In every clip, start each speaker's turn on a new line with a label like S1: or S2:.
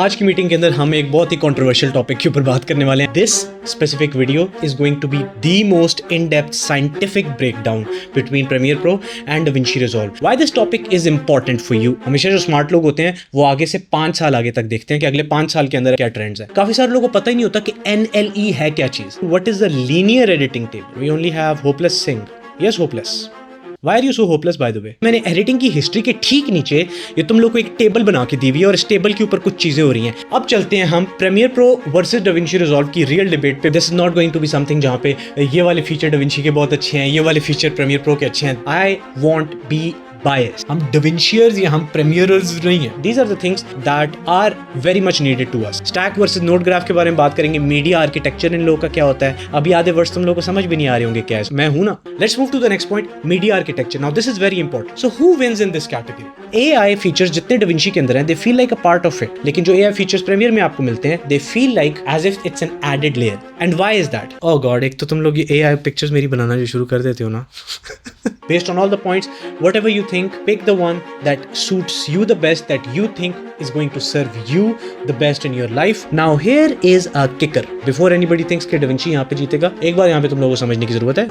S1: आज की मीटिंग के अंदर हम एक बहुत ही कंट्रोवर्शियल टॉपिक के ऊपर बात करने वाले हैं। This specific video is going to be the most in depth scientific breakdown between Premiere Pro and DaVinci Resolve। Why this topic is important for you. हमेशा जो स्मार्ट लोग होते हैं वो आगे से 5 साल आगे तक देखते हैं कि अगले 5 साल के अंदर क्या ट्रेंड्स हैं। काफी सारे लोगों को पता ही नहीं होता कि NLE है क्या चीज। What is the linear editing table. We only have hopeless Singh. Yes hopeless. Why are you so hopeless by the way? मैंने एडिटिंग की हिस्ट्री के ठीक नीचे ये तुम लोग को एक टेबल बना के दी हुई है और इस टेबल के ऊपर कुछ चीजें हो रही हैं। अब चलते हैं हम Premiere Pro versus DaVinci Resolve की रियल डिबेट पे। This is not going to be something जहां पे ये वाले फीचर DaVinci के बहुत अच्छे हैं, ये वाले फीचर प्रीमियर प्रो के अच्छे हैं। I won't be biased. हम DaVinciers या हम Premierers नहीं हैं। These are the things that are very much needed to us. Stack versus node graph के बारे में बात करेंगे। मीडिया आर्किटेक्चर इन लोगों का क्या होता है। अभी आधे वर्ड्स तुम लोगों को समझ भी नहीं आ रहे होंगे क्या है। मैं हूं ना। Let's move to the next point. Media architecture. Now this is very important. So who wins in this category? AI features जितने DaVinci के अंदर हैं, they feel like a part of it. लेकिन जो AI फीचर्स Premiere में आपको मिलते हैं, they feel like as if it's an added layer. And why is that? Oh God, एक तो तुम लोग ये AI पिक्चर्स मेरी बनाना जो शुरू कर देते हो ना। Based on all the points, whatever you think, pick the one that suits you the best, that you think is going to serve you the best in your life. Now here is a kicker. Before anybody thinks कि DaVinci यहाँ पे जीतेगा, एक बार यहाँ पे तुम लोगों को समझने की जरूरत है।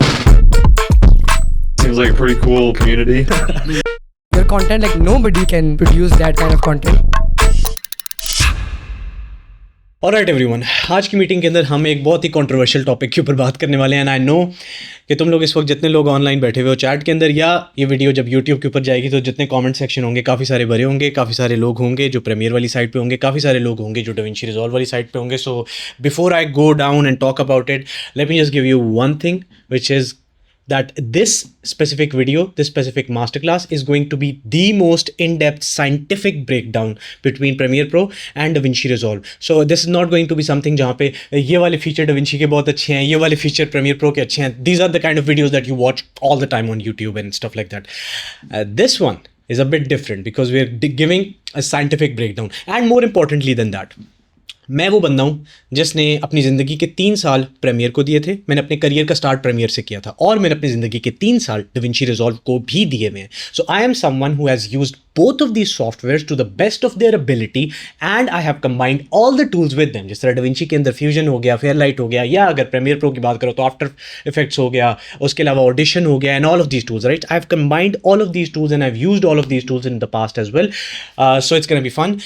S2: Seems like a pretty cool community.
S3: Your content, like nobody can produce that kind of content.
S1: Alright everyone, आज की मीटिंग के अंदर हम एक बहुत ही कंट्रोवर्शियल टॉपिक के ऊपर बात करने वाले हैं। एंड आई नो कि तुम लोग इस वक्त जितने लोग ऑनलाइन बैठे हुए हो चैट के अंदर, या ये वीडियो जब यूट्यूब के ऊपर जाएगी तो जितने कमेंट सेक्शन होंगे काफ़ी सारे भरे होंगे। काफ़ी सारे लोग होंगे जो प्रीमियर वाली साइड पे होंगे, काफ़ी सारे लोग होंगे जो DaVinci Resolve वाली साइड पे होंगे। So before I go down and talk about it, let me just give you one thing which is that this specific video, this specific masterclass is going to be the most in-depth scientific breakdown between Premiere Pro and DaVinci Resolve. So this is not going to be something जहाँ पे ये वाले feature DaVinci के बहुत अच्छे हैं, ये वाले फीचर Premiere Pro के अच्छे हैं. These are the kind of videos that you watch all the time on YouTube and stuff like that. This one is a bit different because we are giving a scientific breakdown, and more importantly than that, मैं वो बंदा हूँ जिसने अपनी ज़िंदगी के 3 साल premiere को दिए थे। मैंने अपने करियर का स्टार्ट प्रीमियर से किया था और मैंने अपनी ज़िंदगी के 3 साल DaVinci Resolve को भी दिए हुए हैं। So I am someone who has used both of these softwares to the best of their ability and I have combined all the tools with them। जिस तरह DaVinci के अंदर फ्यूजन हो गया, फेयरलाइट हो गया, या अगर प्रीमियर प्रो की बात करो तो आफ्टर इफेक्ट्स हो गया, उसके अलावा ऑडिशन हो गया, and all of these tools, right. I have combined all of these tools and I have used all of these tools in the past as well. So it's gonna be fun.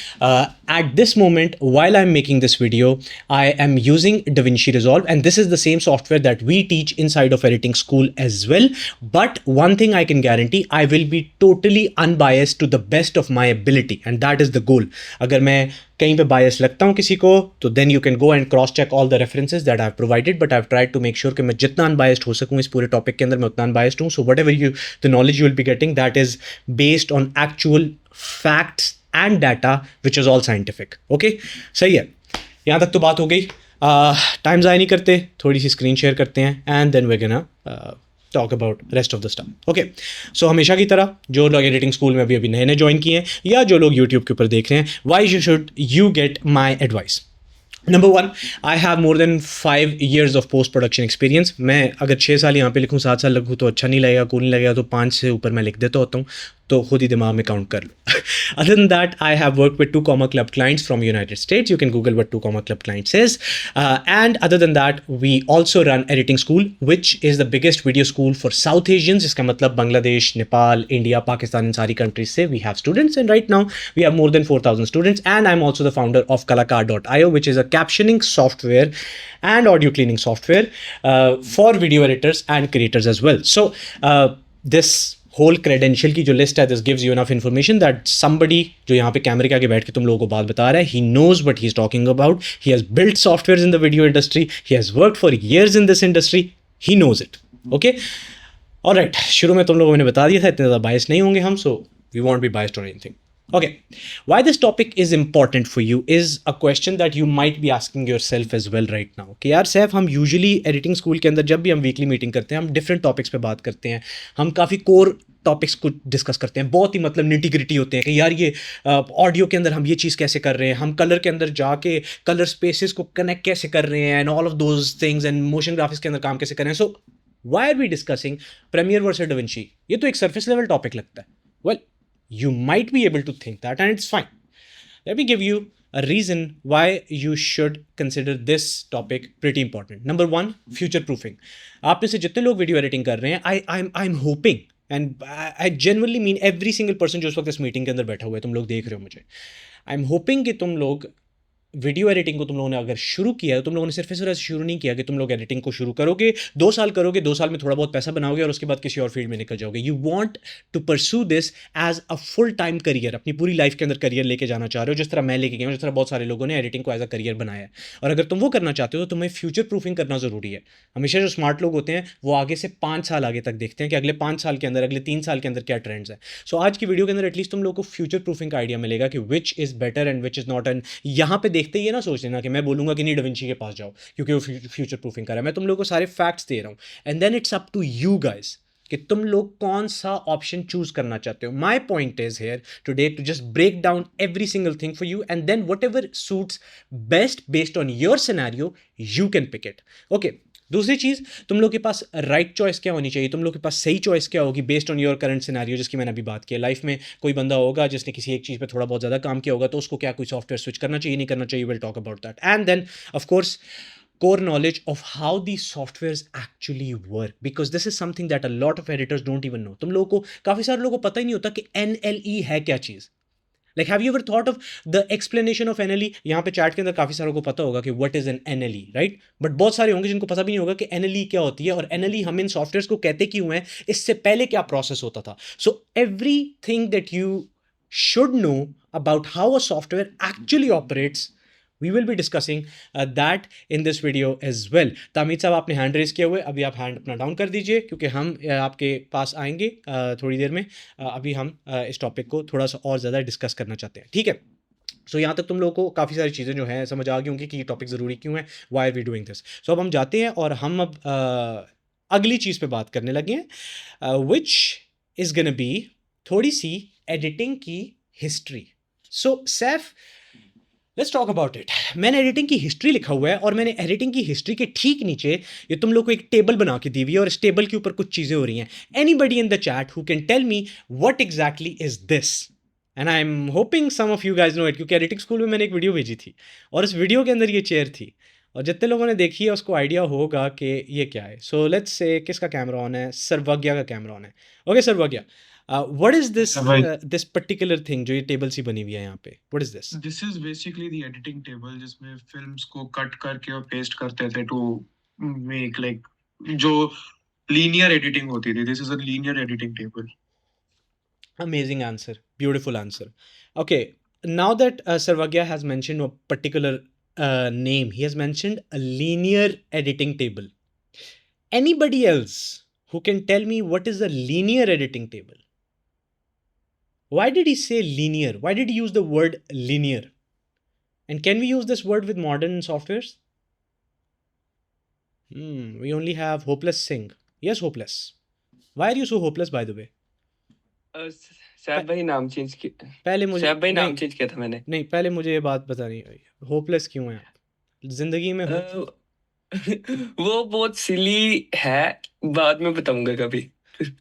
S1: At this moment, while I'm making this video, I am using DaVinci Resolve, and this is the same software that we teach inside of editing school as well. But one thing I can guarantee, I will be totally unbiased to the best of my ability, and that is the goal. अगर मैं कहीं पे bias लगता हूँ किसी को, तो then you can go and cross check all the references that I've provided, but I've tried to make sure कि मैं जितना unbiased हो सकूँ इस पूरे topic के अंदर मैं उतना unbiased हूँ. So whatever the knowledge you will be getting, that is based on actual facts and data which is all scientific. Okay, सही है। यहाँ तक तो बात हो गई। टाइम ज़ाया नहीं करते, थोड़ी सी स्क्रीन शेयर करते हैं and then we gonna talk about rest of the stuff. Okay, so हमेशा की तरह जो लोग एडिटिंग स्कूल में अभी नए ज्वाइन किए हैं या जो लोग यूट्यूब के ऊपर देख रहे हैं, why should you get my advice. Number 1, I have more than 5 years of post production experience. मैं अगर 6 साल यहाँ पे लिखूँ, 7 साल लिखूँ तो अच्छा नहीं लगेगा, कूल नहीं लगेगा, तो 5 से ऊपर मैं लिख देता होता हूँ, तो खुद ही दिमाग में काउंट कर लो। Other than that, I have worked with 2 Comma Club clients from United States. You can Google what 2 Comma Club clients is. And other than that, we also run editing school, which is the biggest video school for South Asians. इसका मतलब Bangladesh, Nepal, India, Pakistan, इन सारी countries से we have students, and right now we have more than 4,000 students. And I'm also the founder of Kalakar.io, which is a captioning software and audio cleaning software for video editors and creators as well. So this whole credential की जो list है, this gives you enough information that somebody जो यहाँ पे कैमरे के आगे बैठ के तुम लोगों को बात बता रहा है, he knows what he is talking about, he has built software in the video industry, he has worked for years in this industry, he knows it. Okay, alright, शुरू में तुम लोगों ने बता दिया था इतने ज़्यादा बायस नहीं होंगे हम, so we won't be biased on anything. Okay, why this topic is important for you is a question that you might be asking yourself as well right now. कि यार सैफ, हम यूजुअली एडिटिंग स्कूल के अंदर जब भी हम weekly meeting करते हैं, हम डिफरेंट टॉपिक्स पे बात करते हैं, हम काफ़ी कोर टॉपिक्स को डिस्कस करते हैं, बहुत ही मतलब निटी-ग्रिटी होते हैं कि यार ये ऑडियो के अंदर हम ये चीज़ कैसे कर रहे हैं, हम कलर के अंदर जाके कलर स्पेसेस को कनेक्ट कैसे कर रहे हैं, and all of those things, and motion graphics के अंदर काम कैसे कर रहे हैं। So why are we discussing Premiere versus DaVinci? ये तो एक सरफेस लेवल टॉपिक लगता है। Well, you might be able to think that, and it's fine. Let me give you a reason why you should consider this topic pretty important. Number one, future proofing. आप में से जितने लोग video editing कर रहे हैं, आई am hoping and I genuinely mean every single person जो उस वक्त इस मीटिंग के अंदर बैठा हुआ है, तुम लोग देख रहे हो मुझे, आई एम होपिंग कि तुम लोग वीडियो एडिटिंग को तुम लोगों ने अगर शुरू किया है तो तुम लोगों ने सिर्फ इस वजह से शुरू नहीं किया कि तुम लोग एडिटिंग को शुरू करोगे, 2 साल करोगे, 2 साल में थोड़ा बहुत पैसा बनाओगे और उसके बाद किसी और फील्ड में निकल जाओगे. You want to pursue this as a full time career, अपनी पूरी लाइफ के अंदर करियर लेके जाना चाह रहे हो, जिस तरह मैं लेके गया हूँ, जिस तरह बहुत सारे लोगों ने एडिटिंग को एज अ करियर बनाया है. और अगर तुम वो करना चाहते हो तो तुम्हें फ्यूचर प्रूफिंग करना ज़रूरी है. हमेशा जो स्मार्ट लोग होते हैं वो आगे से 5 साल आगे तक देखते हैं कि अगले 5 साल के अंदर, अगले 3 साल के अंदर क्या ट्रेंड्स हैं. सो आज की वीडियो के अंदर एटलीस्ट तुम लोग को फ्यूचर प्रूफिंग का आइडिया मिलेगा कि which is better and which is not. And यहाँ पे देखते ही ये ना सोच लेना कि मैं बोलूँगा कि नहीं डविंची के पास जाओ क्योंकि वो फ्यूचर प्रूफिंग कर रहा है. मैं तुम लोग को सारे फैक्ट्स दे रहा हूँ and then it's up to you guys कि तुम लोग कौन सा ऑप्शन चूज करना चाहते हो. My point is here today to just break down every single thing for you and then whatever suits best based on your scenario you can pick it. Okay, दूसरी चीज़, तुम लोग के पास right choice क्या होनी चाहिए, तुम लोग के पास सही चॉइस क्या होगी based on your current scenario, जिसकी मैंने अभी बात की. लाइफ में कोई बंदा होगा जिसने किसी एक चीज़ पे थोड़ा बहुत ज़्यादा काम किया होगा, तो उसको क्या कोई सॉफ्टवेयर स्विच करना चाहिए, नहीं करना चाहिए, will talk about that. And then of course core knowledge of how these softwares actually work, because this is something that a lot of editors don't even know. तुम लोगों को, काफ़ी सारे लोगों को पता ही नहीं होता कि NLE है क्या चीज़. Like, have you ever thought of the explanation of NLE? यहाँ पे चैट के अंदर काफ़ी सारों को पता होगा कि what is an NLE, right? But बहुत सारे होंगे जिनको पता भी नहीं होगा कि NLE क्या होती है और NLE हम इन सॉफ्टवेयर्स को कहते क्यों हैं, इससे पहले क्या प्रोसेस होता था. So everything that you should know about how a software actually operates, we will be discussing that in this video as well. तामिद साहब, आपने हैंड रेज किया हुआ है, अभी आप हैंड अपना डाउन कर दीजिए क्योंकि हम आपके पास आएंगे थोड़ी देर में. अभी हम इस टॉपिक को थोड़ा सा और ज़्यादा डिस्कस करना चाहते हैं, ठीक है. सो यहाँ तक तुम लोगों को काफ़ी सारी चीज़ें जो हैं समझ आ गई होंगी कि ये टॉपिक ज़रूरी क्यों है, why are we doing this. So अब हम जाते हैं और हम अब अगली चीज़ पे बात करने लगे हैं, विच इज़ गोना बी थोड़ी सी एडिटिंग की history. So Saif, let's talk about it. मैंने एडिटिंग की हिस्ट्री लिखा हुआ है और मैंने एडिटिंग की हिस्ट्री के ठीक नीचे ये तुम लोग को एक टेबल बना के दी हुई है और इस टेबल के ऊपर कुछ चीज़ें हो रही हैं. Anybody in the chat who can tell me what exactly is this? And I am hoping some of you guys know it, क्योंकि एडिटिंग स्कूल में मैंने एक वीडियो भेजी थी और इस वीडियो के अंदर ये चेयर थी और जितने लोगों ने देखी है उसको आइडिया होगा कि ये क्या है. सो लेट्स से किसका कैमरा ऑन है? सर्वज्ञा का कैमरा ऑन है. Okay Sarvagya, what is this this particular thing जो ये टेबल सी बनी हुई है यहाँ पे? What is this?
S4: This is basically the editing table जिसमें फिल्म्स को कट करके और पेस्ट करते थे to make like जो linear editing होती थी. This is a linear editing table.
S1: Amazing answer, beautiful answer. Okay, now that Sarvagya has mentioned a particular name, he has mentioned a linear editing table. Anybody else who can tell me what is a linear editing table? Why did he say linear? Why did he use the word linear? And can we use this word with modern softwares? We only have Hopeless Singh. Yes, Hopeless. Why are you so hopeless, by the way?
S5: Saif भाई नाम change किया.
S1: पहले मुझे
S5: सैफ भाई नाम
S1: नहीं,
S5: change किया था मैंने.
S1: नहीं, पहले मुझे ये बात बतानी है, होपलेस क्यों है आप जिंदगी में?
S5: वो बहुत सिली है, बाद में बताऊंगा कभी.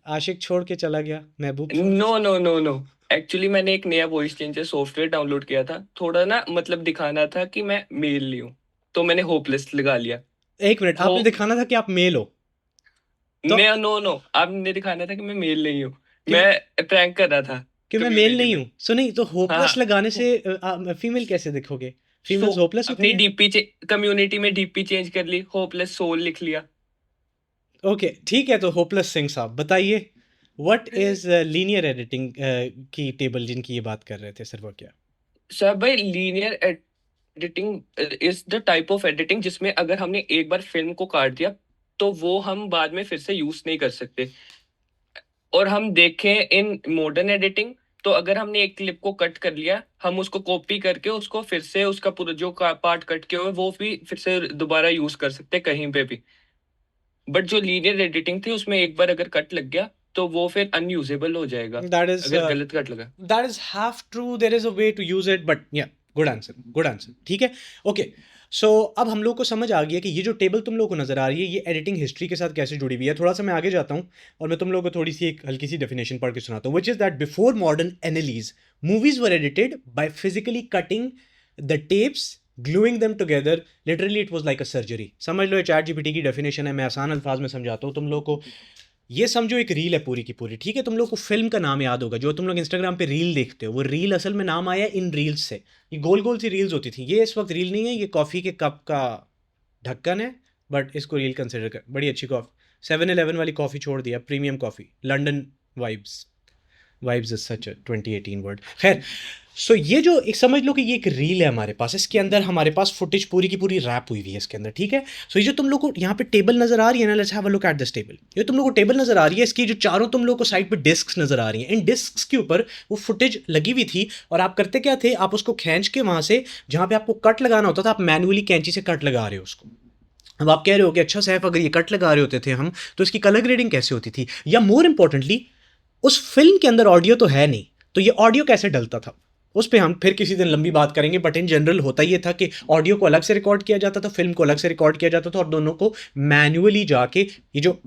S1: आशिक छोड़ के चला गया, Mehboob.
S5: No no no no, actually मैंने एक नया वॉइस चेंजर सॉफ्टवेयर डाउनलोड किया था, थोड़ा ना मतलब दिखाना था कि मैं मेल नहीं हूँ, तो मैंने होपलेस लगा लिया.
S1: एक मिनट, आपने दिखाना था कि आप मेल हो? तो
S5: मैं नो नो, आपने दिखाना था कि मैं मेल नहीं हूँ. मैं प्रैंक कर रहा था
S1: कि मैं मेल नहीं हूँ. सो नहीं तो होपलेस
S5: हाँ.
S1: लगाने से फीमेल कैसे दिखोगे? फीमेल्स होपलेस होती
S5: अपनी
S1: हैं.
S5: डीपी कम्युनिटी में डीपी चेंज कर ली, होपलेस सोल लिख लिया.
S1: ओके, ठीक है. तो होपलेस सिंह साहब बताइए, व्हाट इज लीनियर एडिटिंग की टेबल जिनकी ये बात कर रहे थे सर, वो क्या?
S5: सर भाई, linear editing is the type of editing जिसमें अगर हमने एक बार फिल्म को काट दिया तो वो हम बाद में फिर से यूज नहीं कर सकते. और हम देखें इन मॉडर्न एडिटिंग, तो अगर हमने एक क्लिप को कट कर लिया, हम उसको कॉपी करके उसको फिर से उसका पूरा जो पार्ट कट किया हुआ है वो भी फिर से दोबारा यूज कर सकते हैं कहीं पे भी. बट जो लीनियर एडिटिंग थी उसमें एक बार अगर कट लग गया तो वो फिर अनयूजेबल हो जाएगा.
S1: That is
S5: अगर गलत कट लगा.
S1: that is half true. There is a way to use it, but yeah, good answer, good answer. ठीक है. ओके, सो अब हम लोग को समझ आ गया कि ये जो टेबल तुम लोग को नजर आ रही है ये एडिटिंग हिस्ट्री के साथ कैसे जुड़ी हुई है. थोड़ा सा मैं आगे जाता हूँ और मैं तुम लोग को थोड़ी सी एक हल्की सी डेफिनेशन पढ़ के सुनाता हूँ, which is that before modern NLEs, movies were edited by physically cutting the tapes, gluing them together, literally it was like a surgery. समझ लो ये चैट जीपीटी की डेफिनेशन है, मैं आसान अल्फाज में समझाता हूँ तुम लोग को। ये समझो एक रील है पूरी की पूरी, ठीक है? तुम लोग को फिल्म का नाम याद होगा, जो तुम लोग इंस्टाग्राम पे रील देखते हो, वो रील असल में नाम आया इन रील्स से। ये गोल गोल सी रील्स होती थी, ये इस वक्त रील नहीं है, ये कॉफ़ी के कप का ढक्कन है, बट इसको रील कंसिडर कर। बड़ी अच्छी कॉफ़ी, 7-Eleven वाली कॉफ़ी छोड़ दिया, premium coffee, London vibes, vibes is such a 2018 word. खैर, सो ये जो एक समझ लो कि ये एक रील है हमारे पास, इसके अंदर हमारे पास फुटेज पूरी की पूरी रैप हुई हुई है इसके अंदर, ठीक है? सो ये जो तुम लोग को यहाँ पे टेबल नजर आ रही है ना, let's have a look at this table. ये तुम लोग को टेबल नजर आ रही है, इसकी जो चारों तुम लोग को साइड पे डिस्क्स नजर आ रही हैं, इन डिस्क्स के ऊपर वो फुटेज लगी हुई थी, और आप करते क्या थे, आप उसको खींच के वहां से जहाँ पे आपको कट लगाना होता था, आप मैनुअली कैंची से कट लगा रहे हो उसको। अब आप कह रहे हो कि अच्छा सैफ, अगर ये कट लगा रहे होते थे हम, तो इसकी कलर ग्रेडिंग कैसे होती थी? या मोर इंपॉर्टेंटली, उस फिल्म के अंदर ऑडियो तो है नहीं, तो ये ऑडियो कैसे डलता था? उस पर हम फिर किसी दिन लंबी बात करेंगे, बट इन जनरल होता ये था कि ऑडियो को अलग से रिकॉर्ड किया जाता था, फिल्म को अलग से रिकॉर्ड किया जाता था, और दोनों को मैन्युअली जाके, ये जो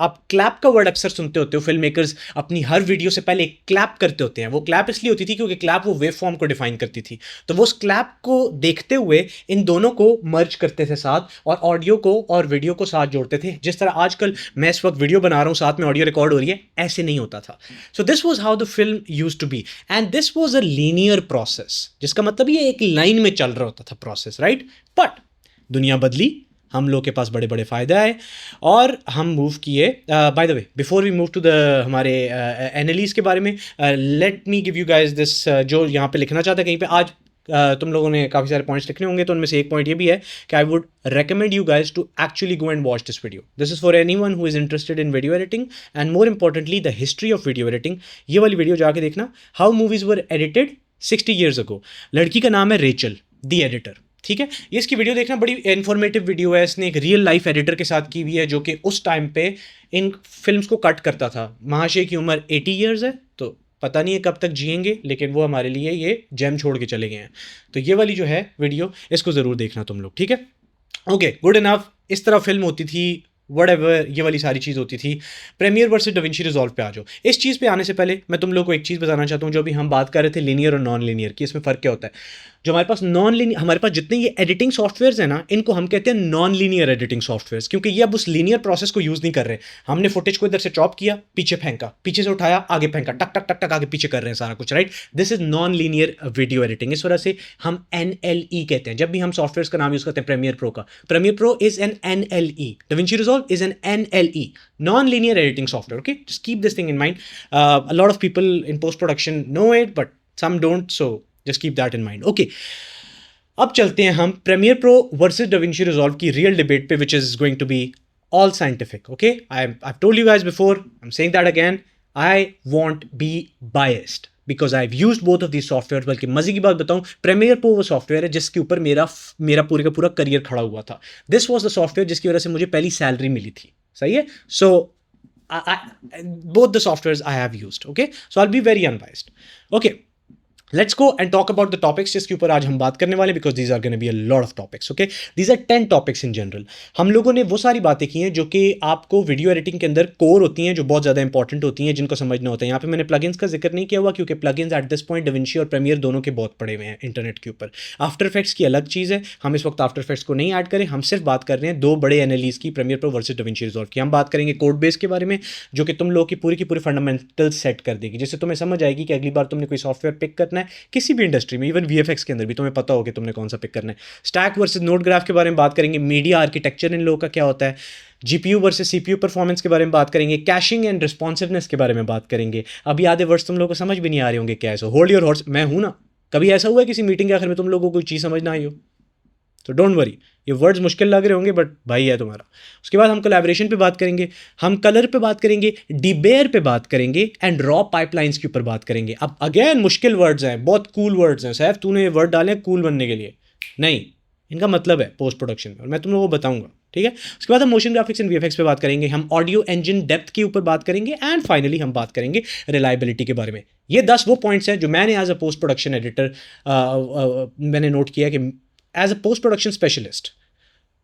S1: आप क्लैप का वर्ड अक्सर सुनते होते हो, फिल्म मेकर्स अपनी हर वीडियो से पहले एक क्लैप करते होते हैं। वो क्लैप इसलिए होती थी क्योंकि क्लैप वो वेव फॉर्म को डिफाइन करती थी, तो वो उस क्लैप को देखते हुए इन दोनों को मर्ज करते थे साथ, और ऑडियो को और वीडियो को साथ जोड़ते थे। जिस तरह आजकल मैं इस वक्त वीडियो बना रहा हूँ, साथ में ऑडियो रिकॉर्ड हो रही है, ऐसे नहीं होता था। So this was how the film use to be, and this was a linear process, जिसका मतलब ये एक लाइन में चल रहा होता था प्रोसेस, राइट? बट दुनिया बदली, हम लोग के पास बड़े बड़े फ़ायदे आए, और हम मूव किए। By the way, before we move to the हमारे एनालिस के बारे में, let me give you guys this, जो यहाँ पे लिखना चाहता है कहीं पे आज, तुम लोगों ने काफ़ी सारे पॉइंट्स लिखने होंगे, तो उनमें से एक पॉइंट ये भी है कि I would recommend you guys to actually go and watch this video. This is for anyone who is interested in video editing, and more importantly the history of video editing. ये वाली video जाके देखना, how movies were edited 60 years ago. लड़की का नाम है Rachel, the editor, ठीक है? ये इसकी वीडियो देखना, बड़ी इन्फॉर्मेटिव वीडियो है। इसने एक रियल लाइफ एडिटर के साथ की हुई है, जो कि उस टाइम पे इन फिल्म्स को कट करता था। महाशय की उम्र 80 ईयर्स है, तो पता नहीं है कब तक जिएंगे, लेकिन वो हमारे लिए ये जेम छोड़ के चले गए हैं। तो ये वाली जो है वीडियो, इसको ज़रूर देखना तुम लोग, ठीक है? Okay, good enough. इस तरह फिल्म होती थी, व्हाटएवर, ये वाली सारी चीज़ होती थी। प्रीमियर वर्सेस डाविंची रिजॉल्व पे आ जाओ। इस चीज़ पे आने से पहले मैं तुम लोग को एक चीज़ बताना चाहता हूँ, जो अभी हम बात कर रहे थे लीनियर और नॉन लीनियर की, इसमें फ़र्क क्या होता है? जो हमारे पास नॉन लीनियर, हमारे पास जितने ये एडिटिंग सॉफ्टवेयर्स हैं ना, इनको हम कहते हैं नॉन लीनियर एडिटिंग सॉफ्टवेयर्स, क्योंकि ये अब उस लीनियर प्रोसेस को यूज़ नहीं कर रहे। हमने फुटेज को इधर से चॉप किया, पीछे फेंका, पीछे से उठाया, आगे फेंका, टक टक टक टक आगे पीछे कर रहे हैं सारा कुछ, right? This is non linear video editing. इस वजह से हम NLE कहते हैं जब भी हम सॉफ्टवेयर का नाम यूज़ करते हैं। प्रीमियर प्रो का, Premiere Pro is an NLE, DaVinci Resolve is an NLE, non linear editing software. Okay, just keep this thing in mind. A lot of people in post production know it, but some don't, so just keep that in mind. Okay, अब चलते हैं हम Premiere Pro versus DaVinci Resolve की real debate पे, which is going to be all scientific. Okay, I've told you guys before, I'm saying that again, I won't be biased because I've used both of these softwares। बल्कि मजे की बात बताऊं, premiere pro वो software है जिसके ऊपर मेरा पूरे का पूरा करियर खड़ा हुआ था। दिस वॉज द सॉफ्टवेयर जिसकी वजह से मुझे पहली सैलरी मिली थी, सही है? सो both the softwares I have used, okay? So I'll be very unbiased. Okay, let's go and talk about the topics जिसके ऊपर आज हम बात करने वाले, because these are going to be a lot of topics, okay? These are 10 topics in general. हम लोगों ने वो सारी बातें की हैं जो कि आपको वीडियो एडिटिंग के अंदर कोर होती हैं, जो बहुत ज़्यादा इंपॉर्टेंट होती हैं, जिनको समझना होता है। यहाँ पे मैंने प्लगइन्स का जिक्र नहीं किया हुआ, क्योंकि plugins eight this point da Vinci और प्रीमियर दोनों के बहुत पड़े हुए हैं इंटरनेट के ऊपर। आफ्टर इफेक्ट्स की अलग चीज़ है, हम इस वक्त आफ्टर इफेक्ट्स को नहीं ऐड करें, हम सिर्फ बात कर रहे हैं दो बड़े एनालिस की, Premiere Pro versus DaVinci Resolve की। हम बात करेंगे कोड बेस के बारे में, जो कि तुम लोग की पूरी फंडामेंटल सेट कर देगी, जिससे तुम्हें समझ आएगी कि अगली बार तुमने कोई सॉफ्टवेयर पिक करना है किसी भी इंडस्ट्री में, इवन VFX के अंदर भी तुम्हें पता हो कि तुमने कौन सा पिक करना है। स्टैक वर्सेस नोड ग्राफ के बारे में बात करेंगे, मीडिया आर्किटेक्चर इन लोगों का क्या होता है, GPU वर्सेस CPU परफॉर्मेंस के बारे में बात करेंगे, कैशिंग एंड रिस्पॉन्सिवनेस के बारे में बात करेंगे। अभी आधे वर्ड्स तुम लोगों को समझ भी नहीं आ रहे होंगे क्या है। सो होल्ड योर हॉर्स, मैं हूं ना। कभी ऐसा हुआ है किसी मीटिंग के आखिर में तुम लोगों को कोई चीज़ समझ ना आई हो? तो डोंट वरी, ये वर्ड्स मुश्किल लग रहे होंगे, बट भाई है तुम्हारा। उसके बाद हम कोलैबोरेशन पे बात करेंगे, हम कलर पे बात करेंगे, डिबेयर पे बात करेंगे, एंड रॉ पाइपलाइंस के ऊपर बात करेंगे। अब अगेन मुश्किल वर्ड्स हैं, बहुत कूल वर्ड्स हैं। सैफ तूने ये वर्ड डाले कूल बनने के लिए नहीं, इनका मतलब है पोस्ट प्रोडक्शन में, और मैं तुम लोगों को बताऊंगा, ठीक है? उसके बाद हम मोशन ग्राफिक्स एंड VFX पे बात करेंगे, हम ऑडियो इंजन डेप्थ के ऊपर बात करेंगे, एंड फाइनली हम बात करेंगे रिलायबिलिटी के बारे में। ये 10 वो पॉइंट्स हैं जो मैंने as a post production editor मैंने नोट किया कि as a post production specialist,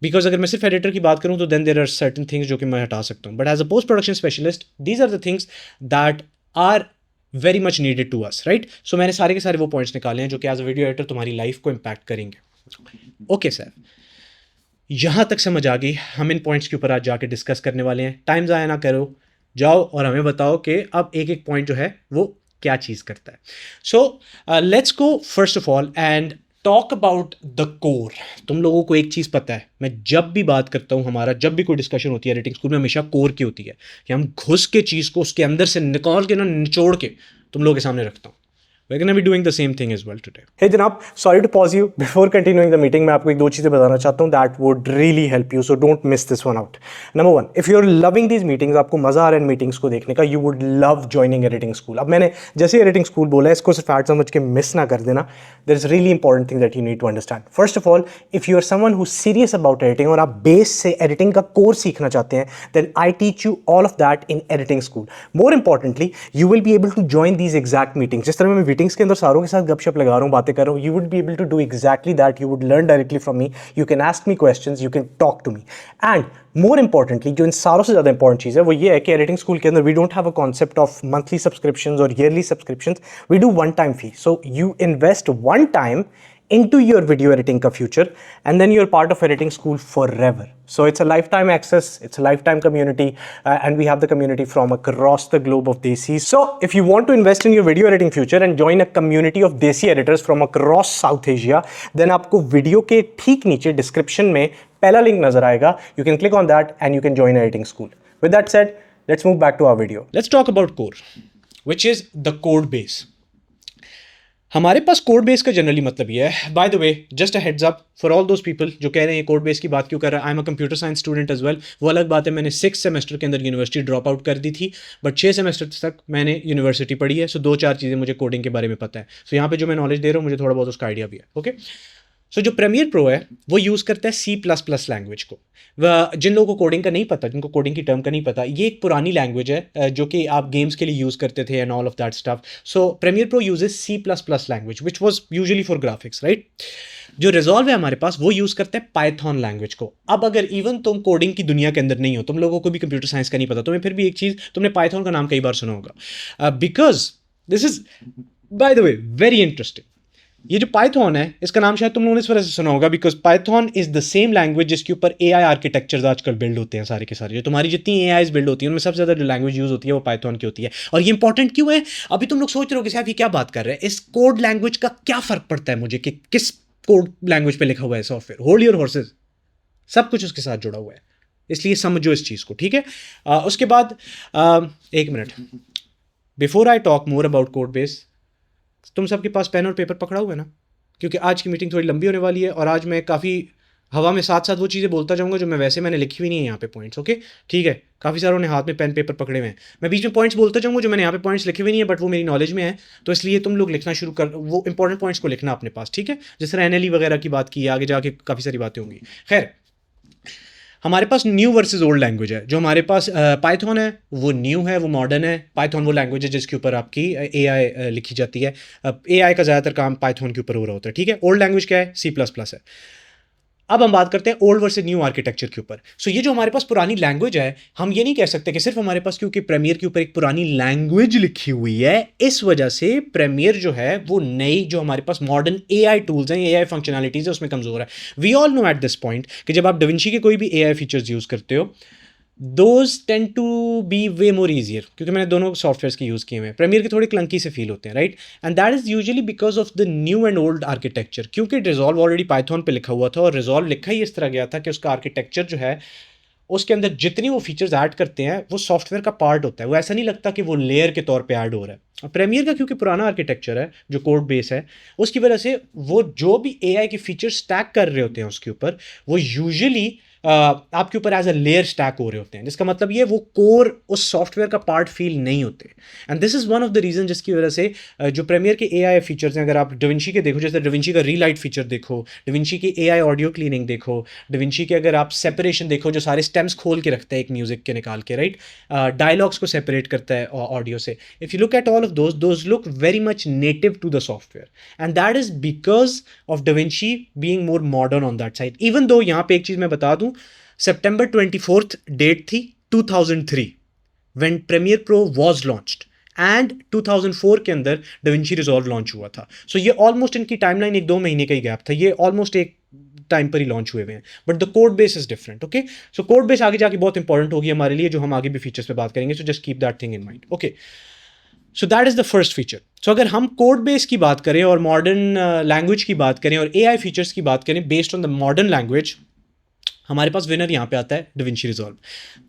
S1: because अगर मैं सिर्फ एडिटर की बात करूं तो then there are certain things जो कि मैं हटा सकता हूं, but as a post production specialist these are the things that are very much needed to us, right? So मैंने सारे के सारे वो पॉइंट्स निकाले हैं जो कि एज अ वीडियो एडिटर तुम्हारी लाइफ को इम्पैक्ट करेंगे। ओके सर, यहाँ तक समझ आ गई। हम इन पॉइंट्स के ऊपर आज जाके डिस्कस करने वाले हैं। टाइम ज़ाया ना करो, जाओ और हमें बताओ कि अब एक एक पॉइंट जो है वो क्या चीज़ करता है। सो let's go first of all and talk about the core. तुम लोगों को एक चीज़ पता है, मैं जब भी बात करता हूँ, हमारा जब भी कोई डिस्कशन होती है एडिटिंग स्कूल में, हमेशा कोर की होती है कि हम घुस के चीज़ को उसके अंदर से निकाल के ना, निचोड़ के तुम लोगों के सामने रखता हूँ। We're going to be doing the same thing as well today. Hey जनाब, sorry to pause you before continuing the meeting. मैं आपको एक दो चीज़ें बताना चाहता हूँ that would really help you, so don't miss this one out. Number one, if you're loving these meetings, आपको मज़ा आ रहा है इन meetings को देखने का, you would love joining editing school. अब मैंने जैसे editing school बोला है, इसको सिर्फ ऐड समझ के मिस ना कर देना. There is really important thing that you need to understand. First of all, if you are someone who's serious about editing और आप बेस से editing का कोर्स सीखना चाहते हैं, then I teach you all of that in editing school. More importantly, you will be able to join these exact meetings. जिस तरह मैं मीटिंग्स के अंदर सारों के साथ गपशप लगा रहा हूँ, बातें कर रहा हूँ, you would be able to do exactly that. You would learn directly from me. You can ask me questions. You can talk to me. And more importantly, जो इन सारों से ज़्यादा इंपॉर्टेंट चीज़ है वो ये है कि एडिटिंग स्कूल के अंदर we don't have a concept of monthly subscriptions or yearly subscriptions. We do one time fee. So you invest one time into your video editing ka future, and then you're part of editing school forever. So it's a lifetime access, it's a lifetime community, and we have the community from across the globe of Desi. So if you want to invest in your video editing future and join a community of Desi editors from across South Asia, then आपको video के ठीक नीचे description में पहला link नजर आएगा. You can click on that and you can join editing school. With that said, let's move back to our video. Let's talk about core, which is the code base. हमारे पास code base का generally मतलब ये है, bye the way just a heads up for all those people जो कह रहे हैं code base की बात क्यों कर रहा है, I am a computer science student as well. वो अलग बात है, मैंने 6 सेमेस्टर के अंदर यूनिवर्सिटी ड्रॉप आउट कर दी थी, बट 6 सेमेस्टर तक मैंने यूनिवर्सिटी पढ़ी है. सो 2-4 चीज़ें मुझे कोडिंग के बारे में पता है. सो यहाँ पे जो मैं नॉलेज दे रहा हूँ मुझे थोड़ा बहुत उसका आइडिया भी है. ओके, सो जो प्रीमियर प्रो है वो यूज़ करता है C++ लैंग्वेज को. जिन लोगों को कोडिंग का नहीं पता, जिनको कोडिंग की टर्म का नहीं पता, ये एक पुरानी लैंग्वेज है जो कि आप गेम्स के लिए यूज़ करते थे and all of that stuff. So Premiere Pro uses C++ language which was usually for graphics, right. जो रिजॉल्व है हमारे पास वो यूज़ करते हैं पाइथन लैंग्वेज को. अब अगर इवन तुम कोडिंग की दुनिया के अंदर नहीं हो, तुम लोगों को भी कंप्यूटर साइंस का नहीं पता, तुम्हें फिर भी एक चीज़, तुमने पाइथन का नाम कई बार सुना होगा, because this is by the way very interesting. ये जो पाइथन है इसका नाम शायद तुम लोगों ने इस वजह से सुना होगा because Python is the same language जिसके ऊपर AI आर्किटेक्चर्स आजकल बिल्ड होते हैं सारे के सारे. जो तुम्हारी जितनी AIs बिल्ड होती है उनमें सबसे ज़्यादा जो लैंग्वेज यूज़ होती है वो पाइथन की होती है. और ये इंपॉर्टेंट क्यों है? अभी तुम लोग सोच रहे हो कि साहब ये क्या बात कर रहे हैं, इस कोड लैंग्वेज का क्या फ़र्क पड़ता है मुझे कि किस कोड लैंग्वेज पर लिखा हुआ है सॉफ्टवेयर. होल्ड योर हॉर्सेस, सब कुछ उसके साथ जुड़ा हुआ है, इसलिए समझो इस चीज़ को, ठीक है. उसके बाद एक minute, before I talk more about code base, तुम सबके पास पेन और पेपर पकड़ा हुआ है ना, क्योंकि आज की मीटिंग थोड़ी लंबी होने वाली है और आज मैं काफ़ी हवा में साथ साथ वो चीज़ें बोलता जाऊंगा जो मैंने लिखी हुई नहीं है यहाँ पे पॉइंट्स. ओके, ठीक है. काफ़ी सारों ने हाथ में पेन पेपर पकड़े हुए हैं. मैं बीच में पॉइंट्स बोलता जाऊंगा जो मैंने यहाँ पे पॉइंट्स लिखे हुए नहीं है बट वो मेरी नॉलेज में है, तो इसलिए तुम लोग लिखना शुरू कर, वो इंपॉर्टेंट पॉइंट्स को लिखना अपने पास, ठीक है. जिस तरह NLE वगैरह की बात की, आगे जाके काफ़ी सारी बातें होंगी. खैर, हमारे पास न्यू वर्सेस ओल्ड लैंग्वेज है. जो हमारे पास पाइथन है वो न्यू है, वो मॉडर्न है. पाइथन वो लैंग्वेज है जिसके ऊपर आपकी AI लिखी जाती है. AI का ज़्यादातर काम पाइथन के ऊपर हो रहा होता है, ठीक है. ओल्ड लैंग्वेज क्या है? C++ है. अब हम बात करते हैं ओल्ड वर्सेस न्यू आर्किटेक्चर के ऊपर. सो ये जो हमारे पास पुरानी लैंग्वेज है, हम ये नहीं कह सकते कि सिर्फ हमारे पास क्योंकि प्रीमियर के ऊपर एक पुरानी लैंग्वेज लिखी हुई है इस वजह से प्रीमियर जो है वो नई जो हमारे पास मॉडर्न AI टूल्स हैं, AI फंक्शनैलिटीज़ है, उसमें कमज़ोर है. We all know at this point कि जब आप डविंची के कोई भी AI फीचर्स यूज़ करते हो, those tend to be way more easier, क्योंकि मैंने दोनों सॉफ्टवेयर्स के यूज़ किए हुए हैं. प्रीमियर के थोड़े क्लंकी से फील होते हैं, right. And that is usually because of the new and old architecture, क्योंकि रिजॉल्व ऑलरेडी पाइथन पे लिखा हुआ था और रिजॉल्व लिखा ही इस तरह गया था कि उसका आर्किटेक्चर जो है उसके अंदर जितनी वो फीचर्स ऐड करते हैं वो सॉफ्टवेयर का पार्ट होता है. वो ऐसा नहीं लगता कि वो लेयर के तौर पे ऐड हो रहा है. प्रीमियर का क्योंकि पुराना आर्किटेक्चर है जो कोड बेस है, उसकी वजह से वो जो भी AI के फीचर्स स्टैक कर रहे होते हैं उसके ऊपर वो यूजुअली आपके ऊपर एज अ लेयर स्टैक हो रहे होते हैं, जिसका मतलब ये वो कोर उस सॉफ्टवेयर का पार्ट फील नहीं होते. And this is one of the reason जिसकी वजह से जो प्रीमियर के AI फीचर्स हैं, अगर आप डविंची के देखो, जैसे डविंची का रीलाइट फीचर देखो, डविंची की AI ऑडियो क्लीनिंग देखो, डविंची के अगर आप सेपरेशन देखो जो सारे स्टेम्स खोल के रखता है एक म्यूजिक के निकाल के, राइट, डायलॉग्स को सेपरेट करता है ऑडियो से. If you look at all of those look very much native to the software and that is because of DaVinci being more modern on that side. Even though यहाँ पे एक चीज़ मैं बता दूँ, September 24th डेट थी 2003 when Premiere Pro was launched and 2004 के अंदर DaVinci Resolve launch हुआ था. सो ये ऑलमोस्ट इनकी टाइमलाइन 1-2 महीने का ही गैप था, ये ऑलमोस्ट एक टाइम पर ही लॉन्च हुए हैं, but the code base is different. Okay, so code base आगे जाके बहुत इंपॉर्टेंट होगी हमारे लिए, जो हम आगे भी फीचर्स पे बात करेंगे. So just keep that thing in mind. Okay, so that is the first feature. So अगर हम कोड बेस की बात करें और मॉडर्न लैंग्वेज की बात करें और AI फीचर्स की बात करें based on the modern language, हमारे पास विनर यहाँ पे आता है DaVinci Resolve.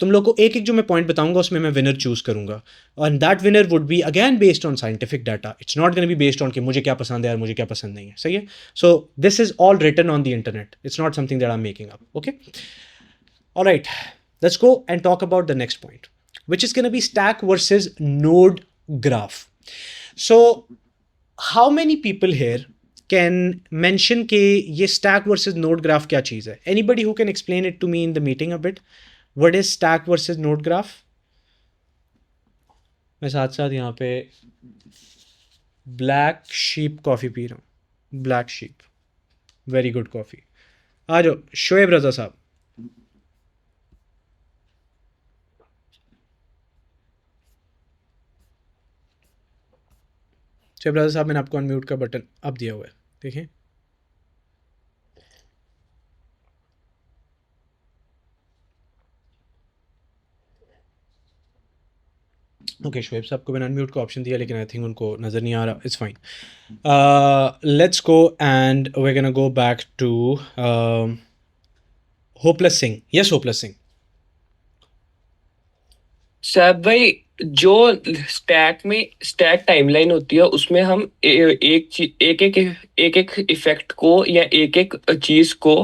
S1: तुम लोग को एक एक जो मैं पॉइंट बताऊंगा उसमें मैं विनर चूज करूंगा, और that winner would be again based on scientific data. It's not gonna be based on कि मुझे क्या पसंद है और मुझे क्या पसंद नहीं है. सही है. So this is all written on the internet, it's not something that I am making up. Okay, alright, let's go and talk about the next point, which is going to be stack versus node graph. So how many people here can mention कि ये stack versus node graph क्या चीज़ है? Anybody who can explain it to me in the meeting a bit? What is stack versus node graph? मैं साथ साथ यहाँ पे black sheep coffee P रहा हूँ. black sheep, very good coffee. आ जाओ शोएब रजा साहब. शोएब रजा साहब, मैंने आपको अनम्यूट का बटन अब दिया हुआ है, देखें. ओके, शोएब साहब को मैंने अनम्यूट का ऑप्शन दिया, लेकिन आई थिंक उनको नज़र नहीं आ रहा. It's fine. Let's go and we gonna go back to Hopeless Singh. Yes Hopeless Singh.
S5: साहब भाई, जो स्टैक टाइमलाइन होती है उसमें हम एक एक इफेक्ट को या एक एक चीज को,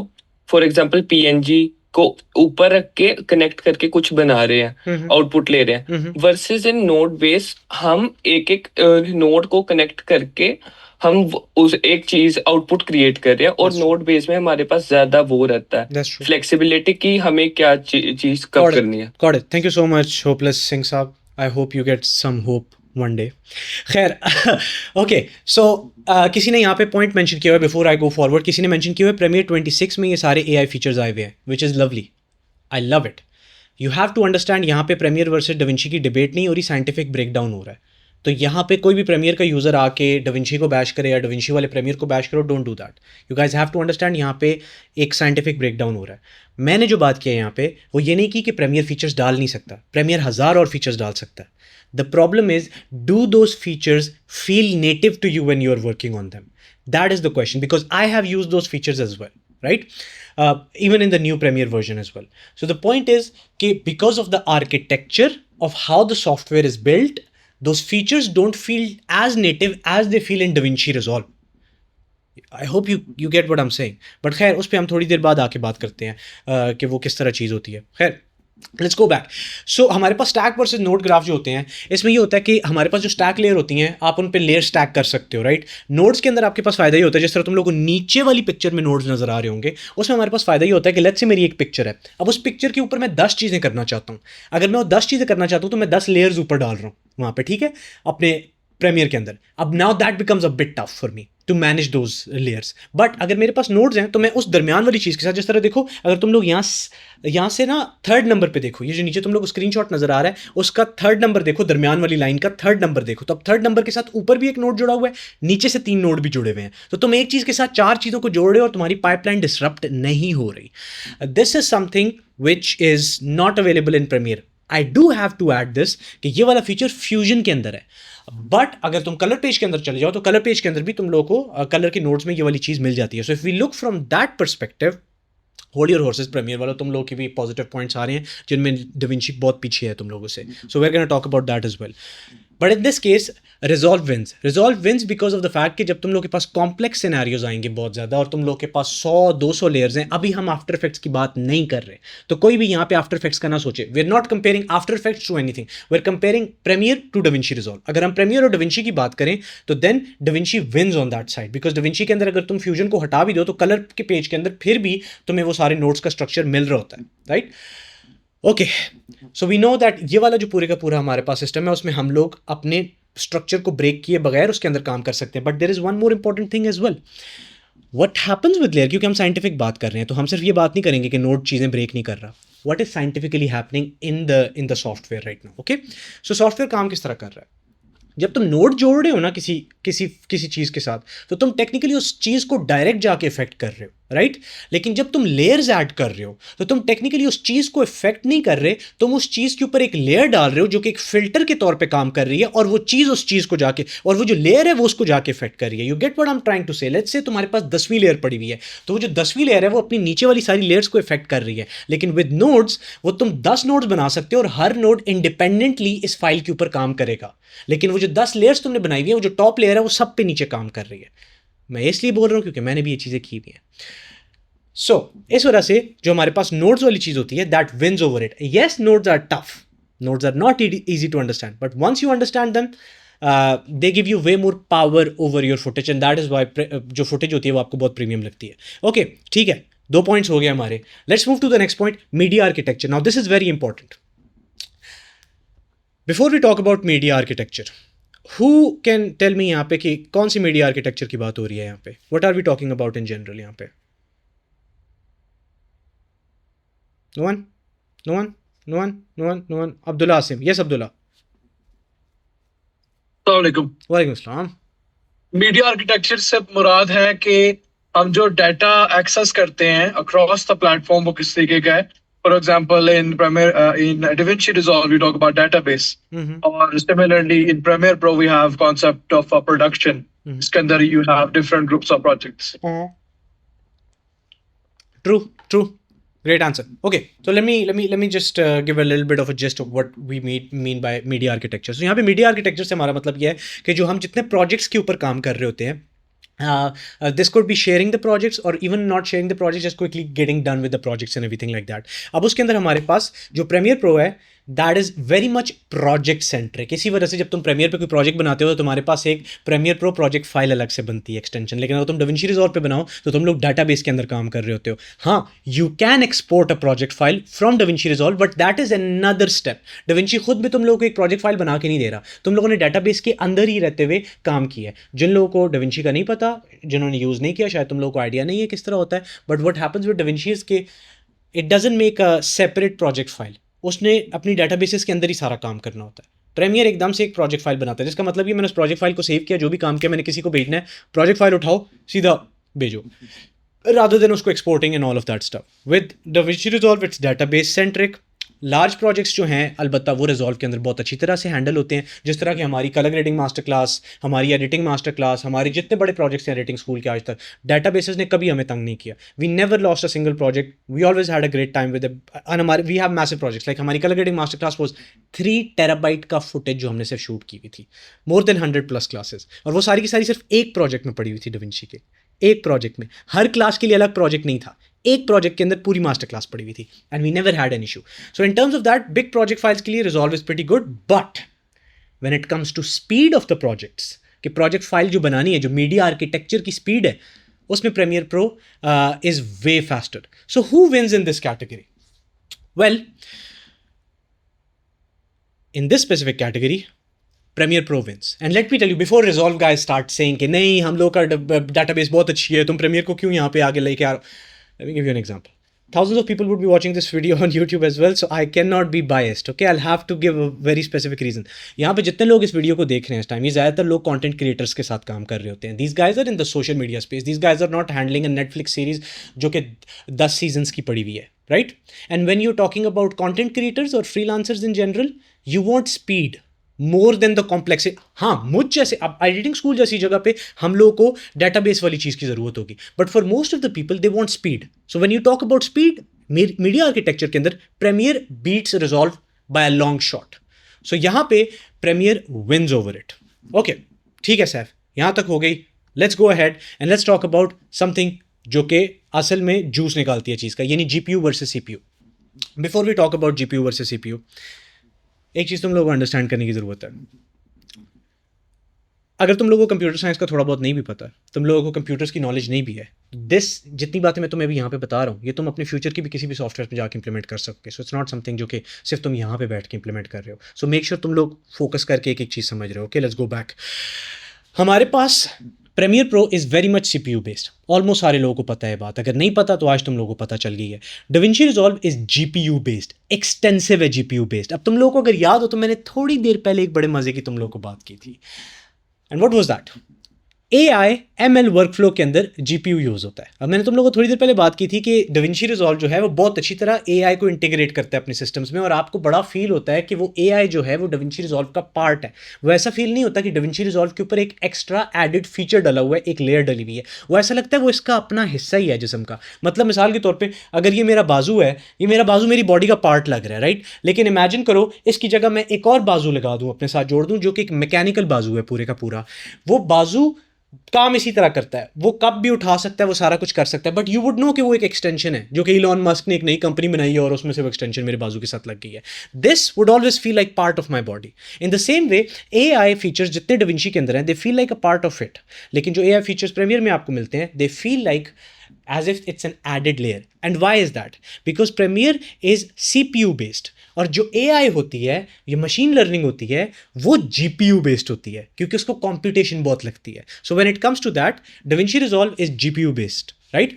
S5: फॉर एग्जांपल PNG को ऊपर रख के कनेक्ट करके कुछ बना रहे हैं, आउटपुट ले रहे हैं. वर्सेस इन नोड बेस हम एक एक नोड को कनेक्ट करके हम उस एक चीज आउटपुट क्रिएट कर रहे हैं, और नोड बेस में हमारे पास ज्यादा वो रहता है फ्लेक्सिबिलिटी की हमें क्या चीज कब करनी है.
S1: Got it. Thank you so much hopeless Singh साहब. I hope you get some hope one day. खैर, ओके, सो किसी ने यहाँ पे पॉइंट मेंशन किया हुआ है बिफोर आई गो फॉरवर्ड. किसी ने मेंशन किया हुआ है प्रीमियर 26 में ये सारे AI फीचर्स आए हुए हैं, which is lovely. I love it. You have to understand, यहाँ पे प्रीमियर वर्सेस DaVinci की डिबेट नहीं हो रही, साइंटिफिक ब्रेकडाउन हो रहा है. तो यहाँ पे कोई भी प्रीमियर का यूज़र आके DaVinci को बैश करे या DaVinci वाले प्रीमियर को बैश करो, don't do that. You guys have to understand, यहाँ पे एक साइंटिफिक ब्रेकडाउन हो रहा है. मैंने जो बात की है यहाँ पे वो ये नहीं कि प्रीमियर फीचर्स डाल नहीं सकता, प्रीमियर 1000 और फीचर्स डाल सकता है. The problem is, do those features feel native to you when you're working on them? That is the question, because I have used those features as well, right? Even in the new Premiere version as well. So the point is, because of the architecture of how the software is built, those features don't feel as native as they feel in DaVinci Resolve. I hope you get what I'm saying. But खैर उस पर हम थोड़ी देर बाद आके बात करते हैं कि वो किस तरह चीज़ होती है. खैर, लेट्स गो बैक. सो हमारे पास स्टैक वर्सेस नोड ग्राफ जो होते हैं, इसमें ये होता है कि हमारे पास जो स्टैक लेयर होती हैं, आप उन पे लेयर स्टैक कर सकते हो, राइट. नोड्स के अंदर आपके पास फायदा ही होता है, जिस तरह तुम लोगों को नीचे वाली पिक्चर में नोड्स नजर आ रहे होंगे, उसमें हमारे पास फायदा ही होता है कि लेट्स से मेरी एक पिक्चर है, अब उस पिक्चर के ऊपर मैं 10 चीज़ें करना चाहता हूँ. अगर मैं वो 10 चीज़ें करना चाहता हूँ तो मैं 10 लेयर्स ऊपर डाल रहा हूँ वहाँ पे, ठीक है, अपने प्रीमियर के अंदर. अब now that becomes a bit tough for me to manage those layers. But अगर मेरे पास नोड्स हैं तो मैं उस दरमियान वाली चीज़ के साथ, जिस तरह देखो, अगर तुम लोग यहाँ से ना 3rd नंबर पे देखो, ये जो नीचे तुम लोग को स्क्रीनशॉट नजर आ रहा है उसका 3rd नंबर देखो, दरमियान वाली लाइन का 3rd नंबर देखो, तो अब 3rd नंबर के साथ ऊपर भी एक नोड जुड़ा हुआ है, नीचे से 3 नोड भी जुड़े हुए हैं. तो तुम एक चीज़ के साथ 4 चीज़ों को जोड़ रहे हो और तुम्हारी पाइपलाइन डिसरप्ट नहीं हो रही. This is something which is not available in Premiere. I do have to add this कि ये वाला फीचर फ्यूजन के अंदर है, बट अगर तुम कलर पेज के अंदर चले जाओ तो कलर पेज के अंदर भी तुम लोगों को कलर के नोड्स में ये वाली चीज़ मिल जाती है. So if we look from that perspective, hold your horses, Premiere वालों तुम लोगों के भी पॉजिटिव पॉइंट्स आ रहे हैं जिनमें DaVinci बहुत पीछे है तुम लोगों से. So we are gonna talk about that as well. But in this case Resolve wins because of the fact कि जब तुम लोग के पास कॉम्प्लेक्स सिनेरियोज आएंगे बहुत ज़्यादा और तुम लोग के पास 100-200 लेयर्स हैं, अभी हम आफ्टर इफेक्ट्स की बात नहीं कर रहे, तो कोई भी यहाँ पे आफ्टर इफेक्ट्स का ना सोचे. We are not comparing After Effects to anything, we are comparing Premiere to DaVinci Resolve. अगर हम प्रीमियर और DaVinci की बात करें तो then DaVinci wins on that side, because DaVinci के अंदर अगर तुम फ्यूजन को हटा भी दो तो कलर के पेज के अंदर फिर भी तुम्हें वो सारे नोड्स का स्ट्रक्चर मिल रहा होता है, right. Okay, so we know that ये वाला जो पूरे का पूरा हमारे पास सिस्टम है उसमें हम लोग अपने स्ट्रक्चर को ब्रेक किए बगैर उसके अंदर काम कर सकते हैं. But there is one more important thing as well. What happens with layer, क्योंकि हम साइंटिफिक बात कर रहे हैं तो हम सिर्फ ये बात नहीं करेंगे कि नोड चीज़ें ब्रेक नहीं कर रहा. What is scientifically happening in the software right now. Okay, so software काम किस तरह कर रहा है. जब तुम नोड जोड़ रहे हो ना किसी किसी किसी चीज़ के साथ, तो तुम टेक्निकली उस चीज़ को डायरेक्ट जाके इफेक्ट कर रहे हो, राइट? लेकिन जब तुम लेयर्स ऐड कर रहे हो तो तुम टेक्निकली उस चीज़ को इफेक्ट नहीं कर रहे, तुम उस चीज़ के ऊपर एक लेयर डाल रहे हो जो कि एक फिल्टर के तौर पे काम कर रही है, और वो चीज़ उस चीज़ को जाके, और वो जो लेयर है वो उसको जाके इफेक्ट कर रही है। You get what I am trying to say? Let's say तुम्हारे पास 10वीं लेयर पड़ी हुई है, तो वो जो 10वीं लेयर है वो अपनी नीचे वाली सारी लेयर्स को इफेक्ट कर रही है। लेकिन विद नोड्स वो तुम 10 नोड्स बना सकते हो और हर नोड इंडिपेंडेंटली इस फाइल के ऊपर काम करेगा। लेकिन वो जो 10 लेयर्स तुमने बनाई हुई है, वो जो टॉप लेयर है वो सब पे नीचे काम कर रही है। मैं इसलिए बोल रहा हूं क्योंकि मैंने भी ये चीज़ें की हुई हैं। सो इस वजह से जो हमारे पास नोड्स वाली चीज़ होती है, that wins over it. Yes, nodes are tough, nodes are not easy to understand, but once you understand them, they give you way more power over your footage, and that is why जो footage होती है वो आपको बहुत premium लगती है। Okay, ठीक है, 2 पॉइंट्स हो गए हमारे। Let's move to the next point, media architecture. Now this is very important. Before we talk about media architecture, who can tell me यहाँ पे कि कौन सी मीडिया आर्किटेक्चर की बात हो रही है यहाँ पे? What are we talking about in general यहाँ पे? No one, no one, no one, no one, no one. Abdullah Asim, yes Abdullah.
S6: अस्सलामुअलैकुम।
S1: वालेकुम अस्सलाम।
S6: मीडिया आर्किटेक्चर से मुराद है कि हम जो डाटा एक्सेस करते हैं अक्रॉस द प्लेटफॉर्म वो किस तरीके का है। For example in DaVinci Resolve we talk about database, और similarly in Premiere Pro we have concept of production. इसके अंदर you have different groups of projects.
S1: True. Great answer. Okay, so let me just give a little bit of a gist of what we mean by media architecture. So यहाँ पे media architecture से हमारा मतलब ये है कि जो हम जितने projects के ऊपर काम कर रहे होते हैं, this could be sharing the projects or even not sharing the projects, just quickly getting done with the projects and everything like that. अब उसके अंदर हमारे पास जो Premiere Pro है, that is very much project centric. इसी वजह से जब तुम प्रीमियर पे कोई प्रोजेक्ट बनाते हो तो तुम्हारे पास एक प्रीमियर प्रो प्रोजेक्ट फाइल अलग से बनती है, एक्सटेंशन। लेकिन अगर तुम डविंची रिजॉल्व पे बनाओ तो तुम लोग डाटाबेस के अंदर काम कर रहे होते हो। हाँ, you can export a project file from Da Vinci resolve, but that is another step. Da Vinci खुद भी तुम लोगों को एक प्रोजेक्ट फाइल बना के नहीं दे रहा, तुम लोगों ने डाटाबेस के अंदर ही रहते हुए काम किया है। जिन लोगों को डविंची का नहीं पता, जिन्होंने यूज़ नहीं किया, शायद तुम लोगों को आइडिया नहीं है किस तरह होता है, but what happens with DaVinci is के it doesn't make a separate project file. उसने अपनी डाटाबेसेस के अंदर ही सारा काम करना होता है। प्रीमियर एकदम से एक प्रोजेक्ट फाइल बनाता है, जिसका मतलब ये मैंने उस प्रोजेक्ट फाइल को सेव किया, जो भी काम किया मैंने किसी को भेजना है, प्रोजेक्ट फाइल उठाओ सीधा भेजो, रादर देन उसको exporting and all of that stuff. With Da Vinci resolve it's database centric. Large projects जो हैं अलबत्ता वो रिजॉल्व के अंदर बहुत अच्छी तरह से हैंडल होते हैं, जिस तरह की हमारी कलर ग्रेडिंग मास्टर क्लास, हमारी एडिटिंग मास्टर क्लास, हमारे जितने बड़े प्रोजेक्ट्स हैं एडिटिंग स्कूल के, आज तक डाटाबेसेस ने कभी हमें तंग नहीं किया। We never lost a single project, we always had a great time with and हमारे we have massive projects. Like हमारी colour grading master class was 3 terabyte का फुटेज जो हमने सिर्फ शूट की हुई थी, मोर देन 100+ क्लासेस, और वो सारी की सारी सिर्फ एक प्रोजेक्ट में पड़ी हुई थी डविंची के, एक प्रोजेक्ट में। हर क्लास के लिए अलग प्रोजेक्ट नहीं था, एक प्रोजेक्ट के अंदर पूरी मास्टर क्लास पड़ी हुई थी, and we never had an issue. So in terms of that big project files के लिए Resolve is pretty good, but when it comes to speed of the projects, कि प्रोजेक्ट फाइल जो बनानी है, जो मीडिया आर्किटेक्चर की speed है, उसमें Premiere Pro is way faster. So who wins in this category? Well, in this specific category, Premiere Pro wins. And let me tell you, before Resolve guys start saying कि नहीं हम लोग का database बहुत अच्छी है, तुम Premiere को क्यों यहाँ पे आगे लेके आ रहे हो? Let me give you an example. Thousands of people would be watching this video on YouTube as well, so I cannot be biased. Okay, I'll have to give a very specific reason. यहाँ पे जितने लोग इस video को देख रहे हैं इस टाइम, ये ज़्यादातर लोग कंटेंट क्रिएटर्स के साथ काम कर रहे होते हैं. These guys are in the social media space. These guys are not handling a Netflix series जो कि 10 seasons की पड़ी हुई है, right? And when you're talking about content creators or freelancers in general, you want speed more than the complexity. हाँ, मुझ जैसे अब एडिटिंग स्कूल जैसी जगह पे हम लोगों को डेटाबेस वाली चीज़ की ज़रूरत होगी, but for most of the people they want speed. So when you talk about speed, media architecture के अंदर Premiere beats Resolve by a long shot. So यहाँ पे Premiere wins over it. Okay, ठीक है सैफ, यहाँ तक हो गई. Let's go ahead and let's talk about something जो कि असल में जूस निकालती है चीज़ का, यानी GPU versus CPU. Before we talk about GPU versus CPU, एक चीज़ तुम लोगों को अंडरस्टैंड करने की ज़रूरत है. अगर तुम लोगों को कंप्यूटर साइंस का थोड़ा बहुत नहीं भी पता, तुम लोगों को कंप्यूटर्स की नॉलेज नहीं भी है, जितनी बातें मैं तुम्हें अभी यहाँ पे बता रहा हूँ, ये तुम अपने फ्यूचर की भी किसी भी सॉफ्टवेयर पे जाके इंप्लीमेंट कर सकते. सो इट्स नॉट समथिंग जो कि सिर्फ तुम यहाँ पे बैठ के इंप्लीमेंट कर रहे हो. सो मेक श्योर तुम लोग फोकस करके एक एक चीज़ समझ रहे हो. Okay, let's go back. हमारे पास Premiere Pro is very much CPU based. Almost सारे लोगों को पता है बात, अगर नहीं पता तो आज तुम लोगों को पता चल गई है. DaVinci Resolve is GPU based, extensive है GPU based. अब तुम लोगों को अगर याद हो तो मैंने थोड़ी देर पहले एक बड़े मजे की तुम लोगों को बात की थी. And what was that? AI ML workflow के अंदर GPU यूज़ होता है. अब मैंने तुम लोगों को थोड़ी देर पहले बात की थी कि DaVinci Resolve जो है वो बहुत अच्छी तरह AI को इंटीग्रेट करता है अपने सिस्टम्स में, और आपको बड़ा फील होता है कि वो AI जो है वो DaVinci Resolve का पार्ट है. वो ऐसा फील नहीं होता कि DaVinci Resolve के ऊपर एक एक्स्ट्रा एडिड फीचर डला हुआ है, एक लेयर डली हुई है. वो ऐसा लगता है वो इसका अपना हिस्सा ही है जिस्म का. मतलब मिसाल के तौर पर अगर ये मेरा बाजू है, ये मेरा बाजू मेरी बॉडी का पार्ट लग रहा है, राइट. लेकिन इमेजिन करो इसकी जगह मैं एक और बाजू लगा दूँ, अपने साथ जोड़ दूँ, जो कि एक मैकेनिकल बाजू है पूरे का पूरा. वो बाजू काम इसी तरह करता है, वो कब भी उठा सकता है, वो सारा कुछ कर सकता है, बट यू वुड नो कि वो एक एक्सटेंशन है जो कि इलॉन मस्क ने एक नई कंपनी बनाई है और उसमें से वो एक्सटेंशन मेरे बाजू के साथ लग गई है. This would always feel like part of my body. In the same way AI features जितने DaVinci के अंदर हैं, they feel like a part of it. लेकिन जो AI फीचर्स प्रीमियर में आपको मिलते हैं, they feel like as if it's an added layer. And why is that? Because Premiere is CPU based, और जो AI होती है, ये मशीन लर्निंग होती है, वो GPU based होती है, क्योंकि उसको कंप्यूटेशन बहुत लगती है. So when it comes to that, DaVinci Resolve is GPU based, right?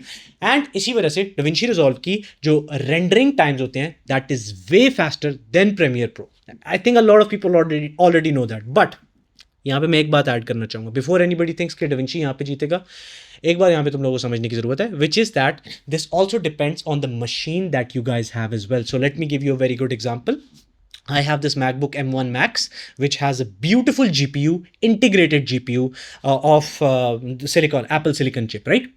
S1: And इसी वजह से DaVinci Resolve की जो rendering times होते हैं, that is way faster than Premiere Pro. I think a lot of people already know that. But यहाँ पे मैं एक बात ऐड करना चाहूँगा बिफोर एनीबडी थिंक्स कि DaVinci यहाँ पे जीतेगा. एक बार यहाँ पे तुम लोगों को समझने की ज़रूरत है, which is that this also depends on the machine that you guys have as well. So let me give you a very good example. I have this MacBook M1 Max, which has a beautiful GPU, integrated GPU of Apple Silicon chip, right?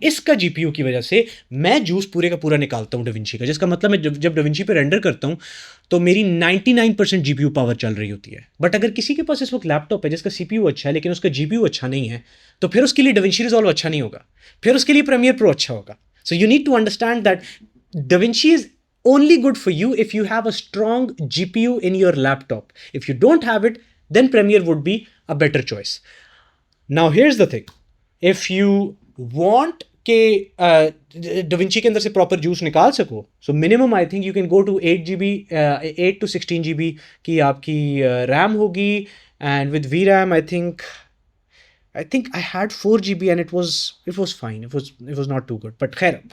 S1: इसका GPU की वजह से मैं juice पूरे का पूरा निकालता हूँ DaVinci का, जिसका मतलब मैं जब DaVinci पे रेंडर करता हूँ तो मेरी 99% GPU पावर चल रही होती है. बट अगर किसी के पास इस वक्त लैपटॉप है जिसका CPU अच्छा है लेकिन उसका GPU अच्छा नहीं है, तो फिर उसके लिए DaVinci Resolve अच्छा नहीं होगा, फिर उसके लिए Premiere Pro अच्छा होगा. So you need to understand that DaVinci is only good for you if you have a strong GPU in your laptop. If you don't have it, then Premiere would be a better choice. Now here's the thing. If you want के DaVinci के अंदर से proper juice निकाल सको, so minimum I think you can go to 8GB 8 to 16GB की आपकी RAM होगी. And with VRAM I think I had 4GB and it was fine. It was not too good. But खैर,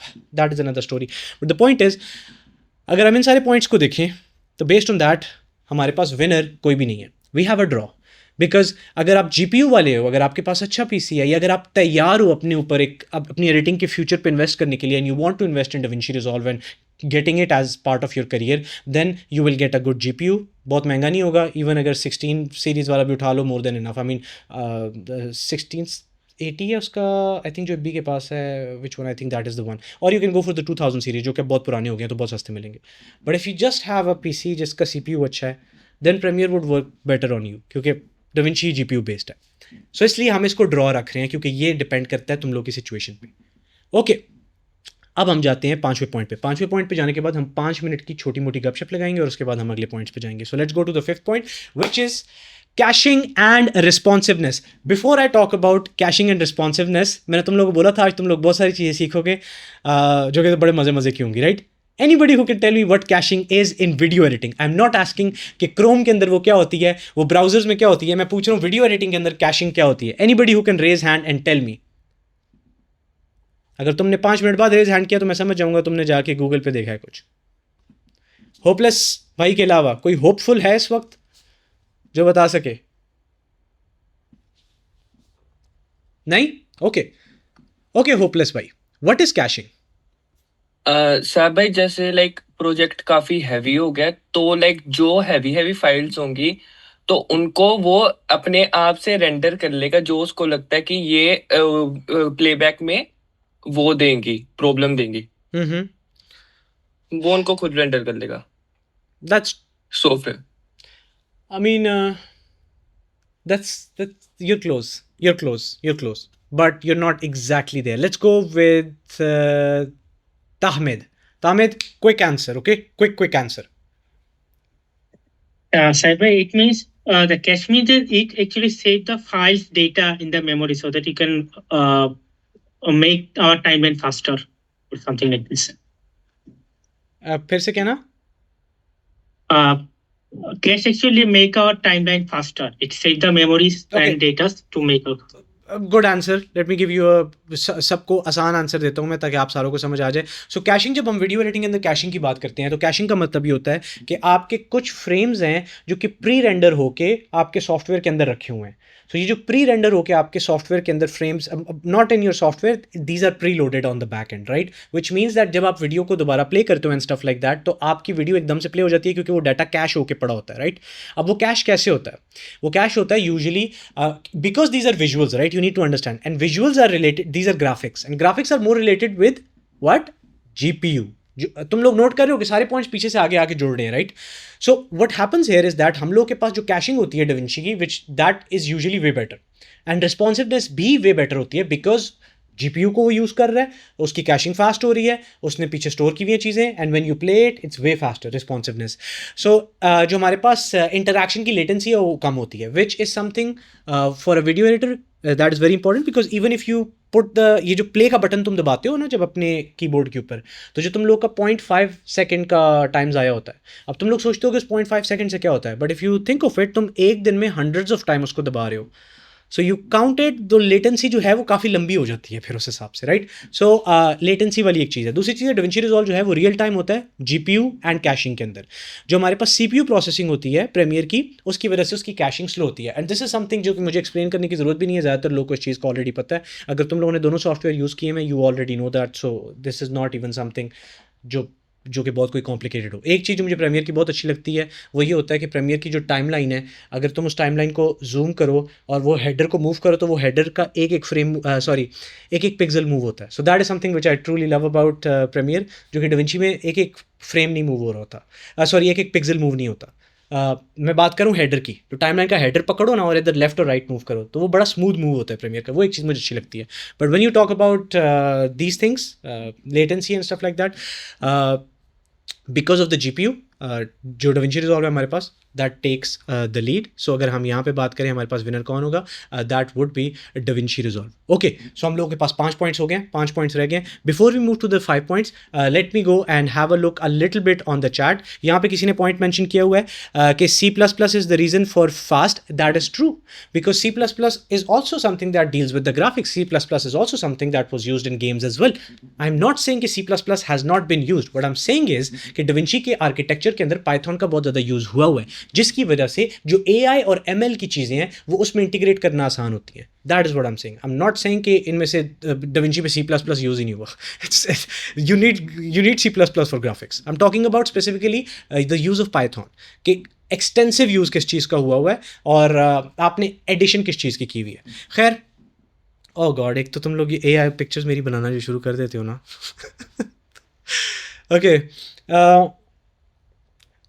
S1: that is another story. But the point is, अगर हम इन सारे points को देखें तो बेस्ड ऑन दैट हमारे पास winner कोई भी नहीं है. We have a draw. Because अगर आप GPU वाले हो, अगर आपके पास अच्छा PC है, या अगर आप तैयार हो अपने ऊपर अपनी एडिटिंग के फ्यूचर पे इन्वेस्ट करने के लिए, and you want to invest in DaVinci Resolve and getting it as part of your career, then you will get a good GPU. बहुत महंगा नहीं होगा. इवन अगर 16 सीरीज़ वाला भी उठा लो, more than enough. I mean 1680 है उसका, आई थिंक जो बी के पास है, which one, I think that is the one. और you can go for the 2000 series, जो कि बहुत पुराने हो गए तो बहुत सस्ते मिलेंगे. But if you just have a PC जिसका CPU अच्छा है, then Premiere would work better on you, क्योंकि DaVinci GPU बेस्ड है. सो इसलिए हम इसको ड्रॉ रख रहे हैं, क्योंकि ये डिपेंड करता है तुम लोग की सिचुएशन पे. ओके, अब हम जाते हैं 5वें पॉइंट पे. 5वें पॉइंट पे जाने के बाद हम 5 मिनट की छोटी मोटी गपशप लगाएंगे और उसके बाद हम अगले पॉइंट्स पे जाएंगे. So let's go to the 5th point, which is caching and responsiveness. Before I talk about caching and responsiveness, मैंने तुम लोगों को बोला था आज तुम लोग बहुत सारी चीज़ें सीखोगे जो कि बड़े मज़े की होंगी, right? Anybody who can tell me what caching is in video editing? I'm not asking कि Chrome के अंदर वो क्या होती है, वो ब्राउजर्स में क्या होती है. मैं पूछ रहा हूँ वीडियो एडिटिंग के अंदर कैशिंग क्या होती है. Anybody who can raise hand and tell me. अगर तुमने 5 मिनट बाद रेज हैंड किया तो मैं समझ जाऊंगा तुमने जाके गूगल पे देखा है कुछ. होपलेस भाई के अलावा कोई होपफुल है इस वक्त जो बता सके? नहीं? ओके होपलेस भाई, व्हाट इज कैशिंग?
S5: साहब भाई, जैसे लाइक प्रोजेक्ट काफी हैवी हो गया, तो लाइक जो हैवी फाइल्स होंगी तो उनको वो अपने आप से रेंडर कर लेगा जो उसको लगता है कि ये प्लेबैक में वो देंगी, प्रॉब्लम देंगी. वो उनको खुद रेंडर कर लेगा.
S1: That's
S5: software.
S1: I mean, that's you're close, but you're not exactly there. Let's go with Tahmid, quick answer, okay? Quick answer.
S7: Cyber, it means the cache means that it actually saves the files data in the memory so that you can make our timeline faster or something like this.
S1: फिर से कहना.
S7: Cache actually make our timeline faster. It saves the memories and data to make it.
S1: Good answer, late me give you सबको आसान answer देता हूँ मैं ताकि आप सारों को समझ आ जाए. सो कैशिंग, जब हम वीडियो एडिटिंग के अंदर कैशिंग की बात करते हैं तो कैशिंग का मतलब ये होता है कि आपके कुछ फ्रेम्स हैं जो कि प्री रेंडर होके आपके सॉफ्टवेयर के अंदर रखे हुए हैं. सो ये जो प्री रेंडर होके आपके सॉफ्टवेयर के अंदर frames, not in your software, these are preloaded on the back end, right, which means that जब आप वीडियो को दोबारा प्ले करते हो एंड स्टफ लाइक दैट, तो आपकी वीडियो एकदम से प्ले हो जाती है क्योंकि वो डाटा कैश होके पड़ा होता है, राइट. अब वो कैश कैसे होता है? वो कैश होता है usually because these are visuals, right? You need to understand, and visuals are related, these are graphics, and graphics are more related with what? GPU. तुम लोग नोट कर रहे हो कि सारे पॉइंट्स पीछे से आगे आके जोड़ रहे हैं, right. So what happens here is that हम लोग के पास जो कैशिंग होती है डाविंची की, which that is usually way better, and responsiveness भी वे बेटर होती है बिकॉज GPU को वो यूज़ कर रहा है, उसकी कैशिंग फास्ट हो रही है, उसने पीछे स्टोर की हुई चीज़ें, and when you play it it's way faster responsiveness. So जो हमारे पास इंटरैक्शन की लेटेंसी है वो कम होती है, which is something for a video editor that is very important, because even if you put the, ये जो प्ले का बटन तुम दबाते हो ना जब अपने कीबोर्ड के ऊपर, तो जो तुम लोग का 0.5 सेकंड का टाइम ज़ाया होता है. अब तुम लोग सोचते हो कि उस 0.5 सेकंड से क्या होता है, but if you think of it, तुम एक दिन में हंड्रेड्स ऑफ टाइम उसको दबा रहे हो. सो यू काउंटेड, तो लेटेंसी जो है वो काफ़ी लंबी हो जाती है फिर उस हिसाब से, राइट. सो लेटेंसी वाली एक चीज़ है. दूसरी चीज़ है डाविंची रिजॉल्व जो है वो रियल टाइम होता है GPU एंड कैशिंग के अंदर. जो हमारे पास CPU प्रोसेसिंग होती है प्रीमियर की, उसकी वजह से उसकी कैशिंग स्लो होती है. एंड दिस इज समथिंग जो कि मुझे एक्सप्लेन करने की जरूरत भी नहीं है, ज़्यादातर लोग को इस चीज़ को ऑलरेडी पता है. अगर तुम लोगों ने दोनों सॉफ्टवेयर यूज़ किए हैं, you already know that. So this is not even something जो कि बहुत कोई कॉम्प्लिकेटेड हो. एक चीज़ जो मुझे प्रीमियर की बहुत अच्छी लगती है वो ये होता है कि प्रीमियर की जो टाइमलाइन है, अगर तुम उस टाइमलाइन को जूम करो और वो हेडर को मूव करो तो वो हेडर का एक एक फ्रेम एक एक पिक्सल मूव होता है. So that is something which I truly love about Premiere, जो कि डाविंची में एक एक फ्रेम नहीं मूव हो रहा होता, एक एक पिक्सल मूव नहीं होता. मैं बात करूँ हेडर की, तो टाइमलाइन का हेडर पकड़ो ना और इधर लेफ्ट और राइट मूव करो तो वो बड़ा स्मूथ मूव होता है प्रीमियर का. वो एक चीज़ मुझे अच्छी लगती है. But when you talk about these things, latency and stuff like that, because of the GPU, जो डाविंची रिजॉल्व है हमारे पास, दैट टेक्स द लीड. सो अगर हम यहाँ पे बात करें हमारे पास विनर कौन होगा, that would be DaVinci Resolve. Okay, so हम लोगों के पास 5 पॉइंट्स हो गए, 5 पॉइंट्स रह गए. Before we move to the 5 points, let me go and have a look a little bit on the chat. यहाँ पे किसी ने पॉइंट मेंशन किया हुआ है कि C++ is the reason for fast. That is true, because C++ is also something that deals with the graphics. C++ is also something that was used in games as well. I am not saying कि C++ has not been used. What I am saying is कि DaVinci के architecture के अंदर Python का बहुत ज़्यादा use हुआ है, जिसकी वजह से जो AI और ML की चीज़ें हैं वो उसमें इंटीग्रेट करना आसान होती हैं. That is what I am saying. I am not saying कि इनमें से डाविंची पे C++ यूज़ ही नहीं हुआ. You need C++ for graphics. I am talking about specifically the use of Python कि एक्सटेंसिव यूज़ किस चीज़ का हुआ है और आपने एडिशन किस चीज़ की हुई है. खैर, ओह गॉड, एक तो तुम लोग ये AI पिक्चर्स मेरी बनाना जो शुरू कर देते हो ना. ओके,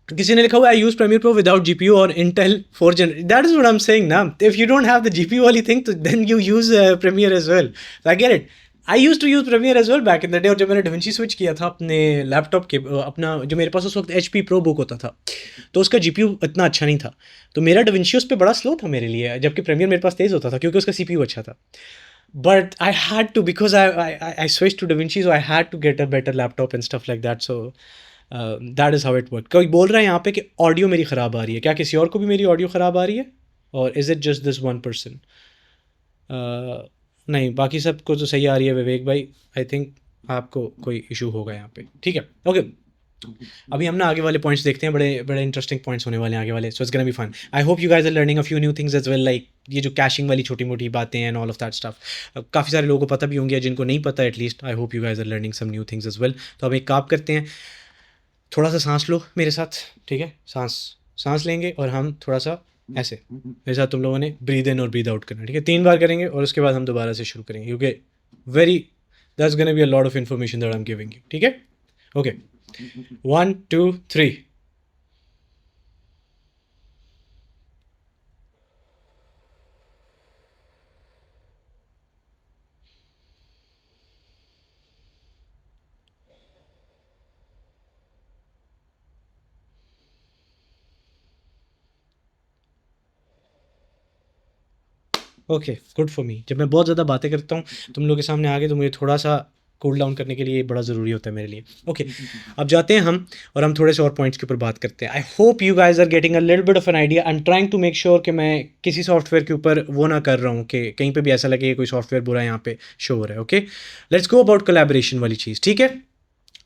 S1: किसी ने लिखा हुआ I use Premiere Pro without GPU और Intel 4th Gen. That is what I am saying ना. If you don't have the GPU वाली थिंग तो then you use Premiere as well. I get it. I use to use Premiere as well back in the day. और जब मैंने da Vinci switch किया था अपने laptop के, अपना जो मेरे पास उस वक्त HP ProBook होता था, तो उसका GPU इतना अच्छा नहीं था, तो मेरा डाविंची उस पर बड़ा स्लो था मेरे लिए, जबकि प्रीमियर मेरे पास तेज़ होता था क्योंकि उसका CPU अच्छा था. But I had to, because I switched to DaVinci, so I had to get a better laptop and stuff like that. So that is how it worked. कोई बोल रहा है यहाँ पे कि ऑडियो मेरी ख़राब आ रही है. क्या किसी और को भी मेरी ऑडियो ख़राब आ रही है, और is it just this one person? नहीं, बाकी सबको तो सही आ रही है. विवेक भाई, आई थिंक आपको कोई इशू होगा यहाँ पे. ठीक है, ओके. अभी हम ना आगे वाले पॉइंट्स देखते हैं, बड़े बड़े इंटरेस्टिंग पॉइंट्स होने वाले हैं आगे वाले. So it's gonna be fun. I hope you guys are learning a few new things as well, like ये जो कैशिंग वाली छोटी मोटी बातें हैं एंड ऑल ऑफ दैट स्टफ. काफ़ी सारे लोगों को पता भी होंगे, जिनको नहीं पता at least. I hope you guys are learning some new things as well. तो अब एक काम करते हैं, थोड़ा सा सांस लो मेरे साथ, ठीक है. सांस लेंगे और हम थोड़ा सा ऐसे मेरे साथ तुम लोगों ने ब्रीद इन और ब्रीद आउट करना, ठीक है. 3 बार करेंगे और उसके बाद हम दोबारा से शुरू करेंगे, क्योंकि that's gonna be a lot of information that I am giving you, ठीक है. Okay, 1 2 3. Okay, good for me. जब मैं बहुत ज़्यादा बातें करता हूँ तुम लोग के सामने आगे, तो मुझे थोड़ा सा कूल डाउन करने के लिए ये बड़ा ज़रूरी होता है मेरे लिए। ओके, अब जाते हैं हम और हम थोड़े से और पॉइंट्स के ऊपर बात करते हैं। I hope you guys are getting a little bit of an idea. I am trying to make sure कि मैं किसी सॉफ्टवेयर के ऊपर वो ना कर रहा हूँ कि कहीं पे भी ऐसा लगे कोई सॉफ्टवेयर बुरा यहाँ पे शो हो रहा है। Okay, let's go about collaboration वाली चीज़। ठीक है,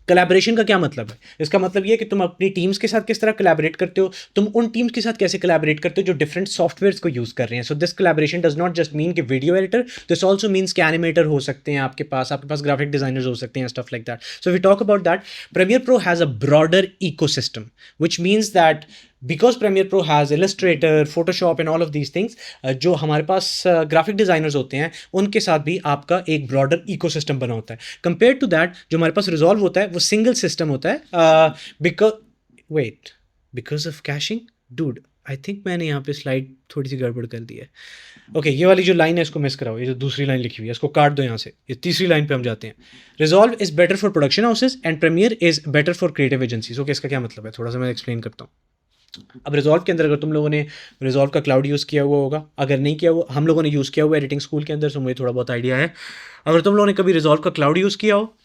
S1: कोलैबोरेशन का क्या मतलब है? इसका मतलब ये है कि तुम अपनी टीम्स के साथ किस तरह कोलैबोरेट करते हो, तुम उन टीम्स के साथ कैसे कोलैबोरेट करते हो जो डिफरेंट सॉफ्टवेयर्स को यूज़ कर रहे हैं। So this collaboration does not just mean कि video editor, this also means कि एनिमेटर हो सकते हैं आपके पास ग्राफिक डिजाइनर्स हो सकते हैं, stuff like that. So we talk about that, Premiere Pro has a broader ecosystem which means that because Premiere Pro has Illustrator, Photoshop and all of these things, जो हमारे पास graphic designers होते हैं उनके साथ भी आपका एक ब्रॉडर इकोसिस्टम बना होता है। कंपेयर टू दैट जो हमारे पास रिजॉल्व होता है वो सिंगल सिस्टम होता है। Because of caching, dude I think मैंने यहाँ पे स्लाइड थोड़ी सी गड़बड़ कर दी है। ओके, ये वाली जो लाइन है इसको मिस कराओ, ये जो दूसरी लाइन लिखी हुई है इसको काट दो यहाँ से, ये तीसरी लाइन पे हम जाते हैं। Resolve is better for production houses and Premiere is better for creative agencies. Okay, इसका क्या मतलब है थोड़ा सा मैं एक्सप्लेन करता हूँ। अब रिजॉल्व के अंदर अगर तुम लोगों ने रिजॉल्व का क्लाउड यूज़ किया हुआ होगा, अगर नहीं किया हुआ, हम लोगों ने यूज़ किया हुआ एडिटिंग स्कूल के अंदर, तो मुझे थोड़ा बहुत आइडिया है। अगर तुम लोगों ने कभी रिजॉल्व का क्लाउड यूज़ किया हो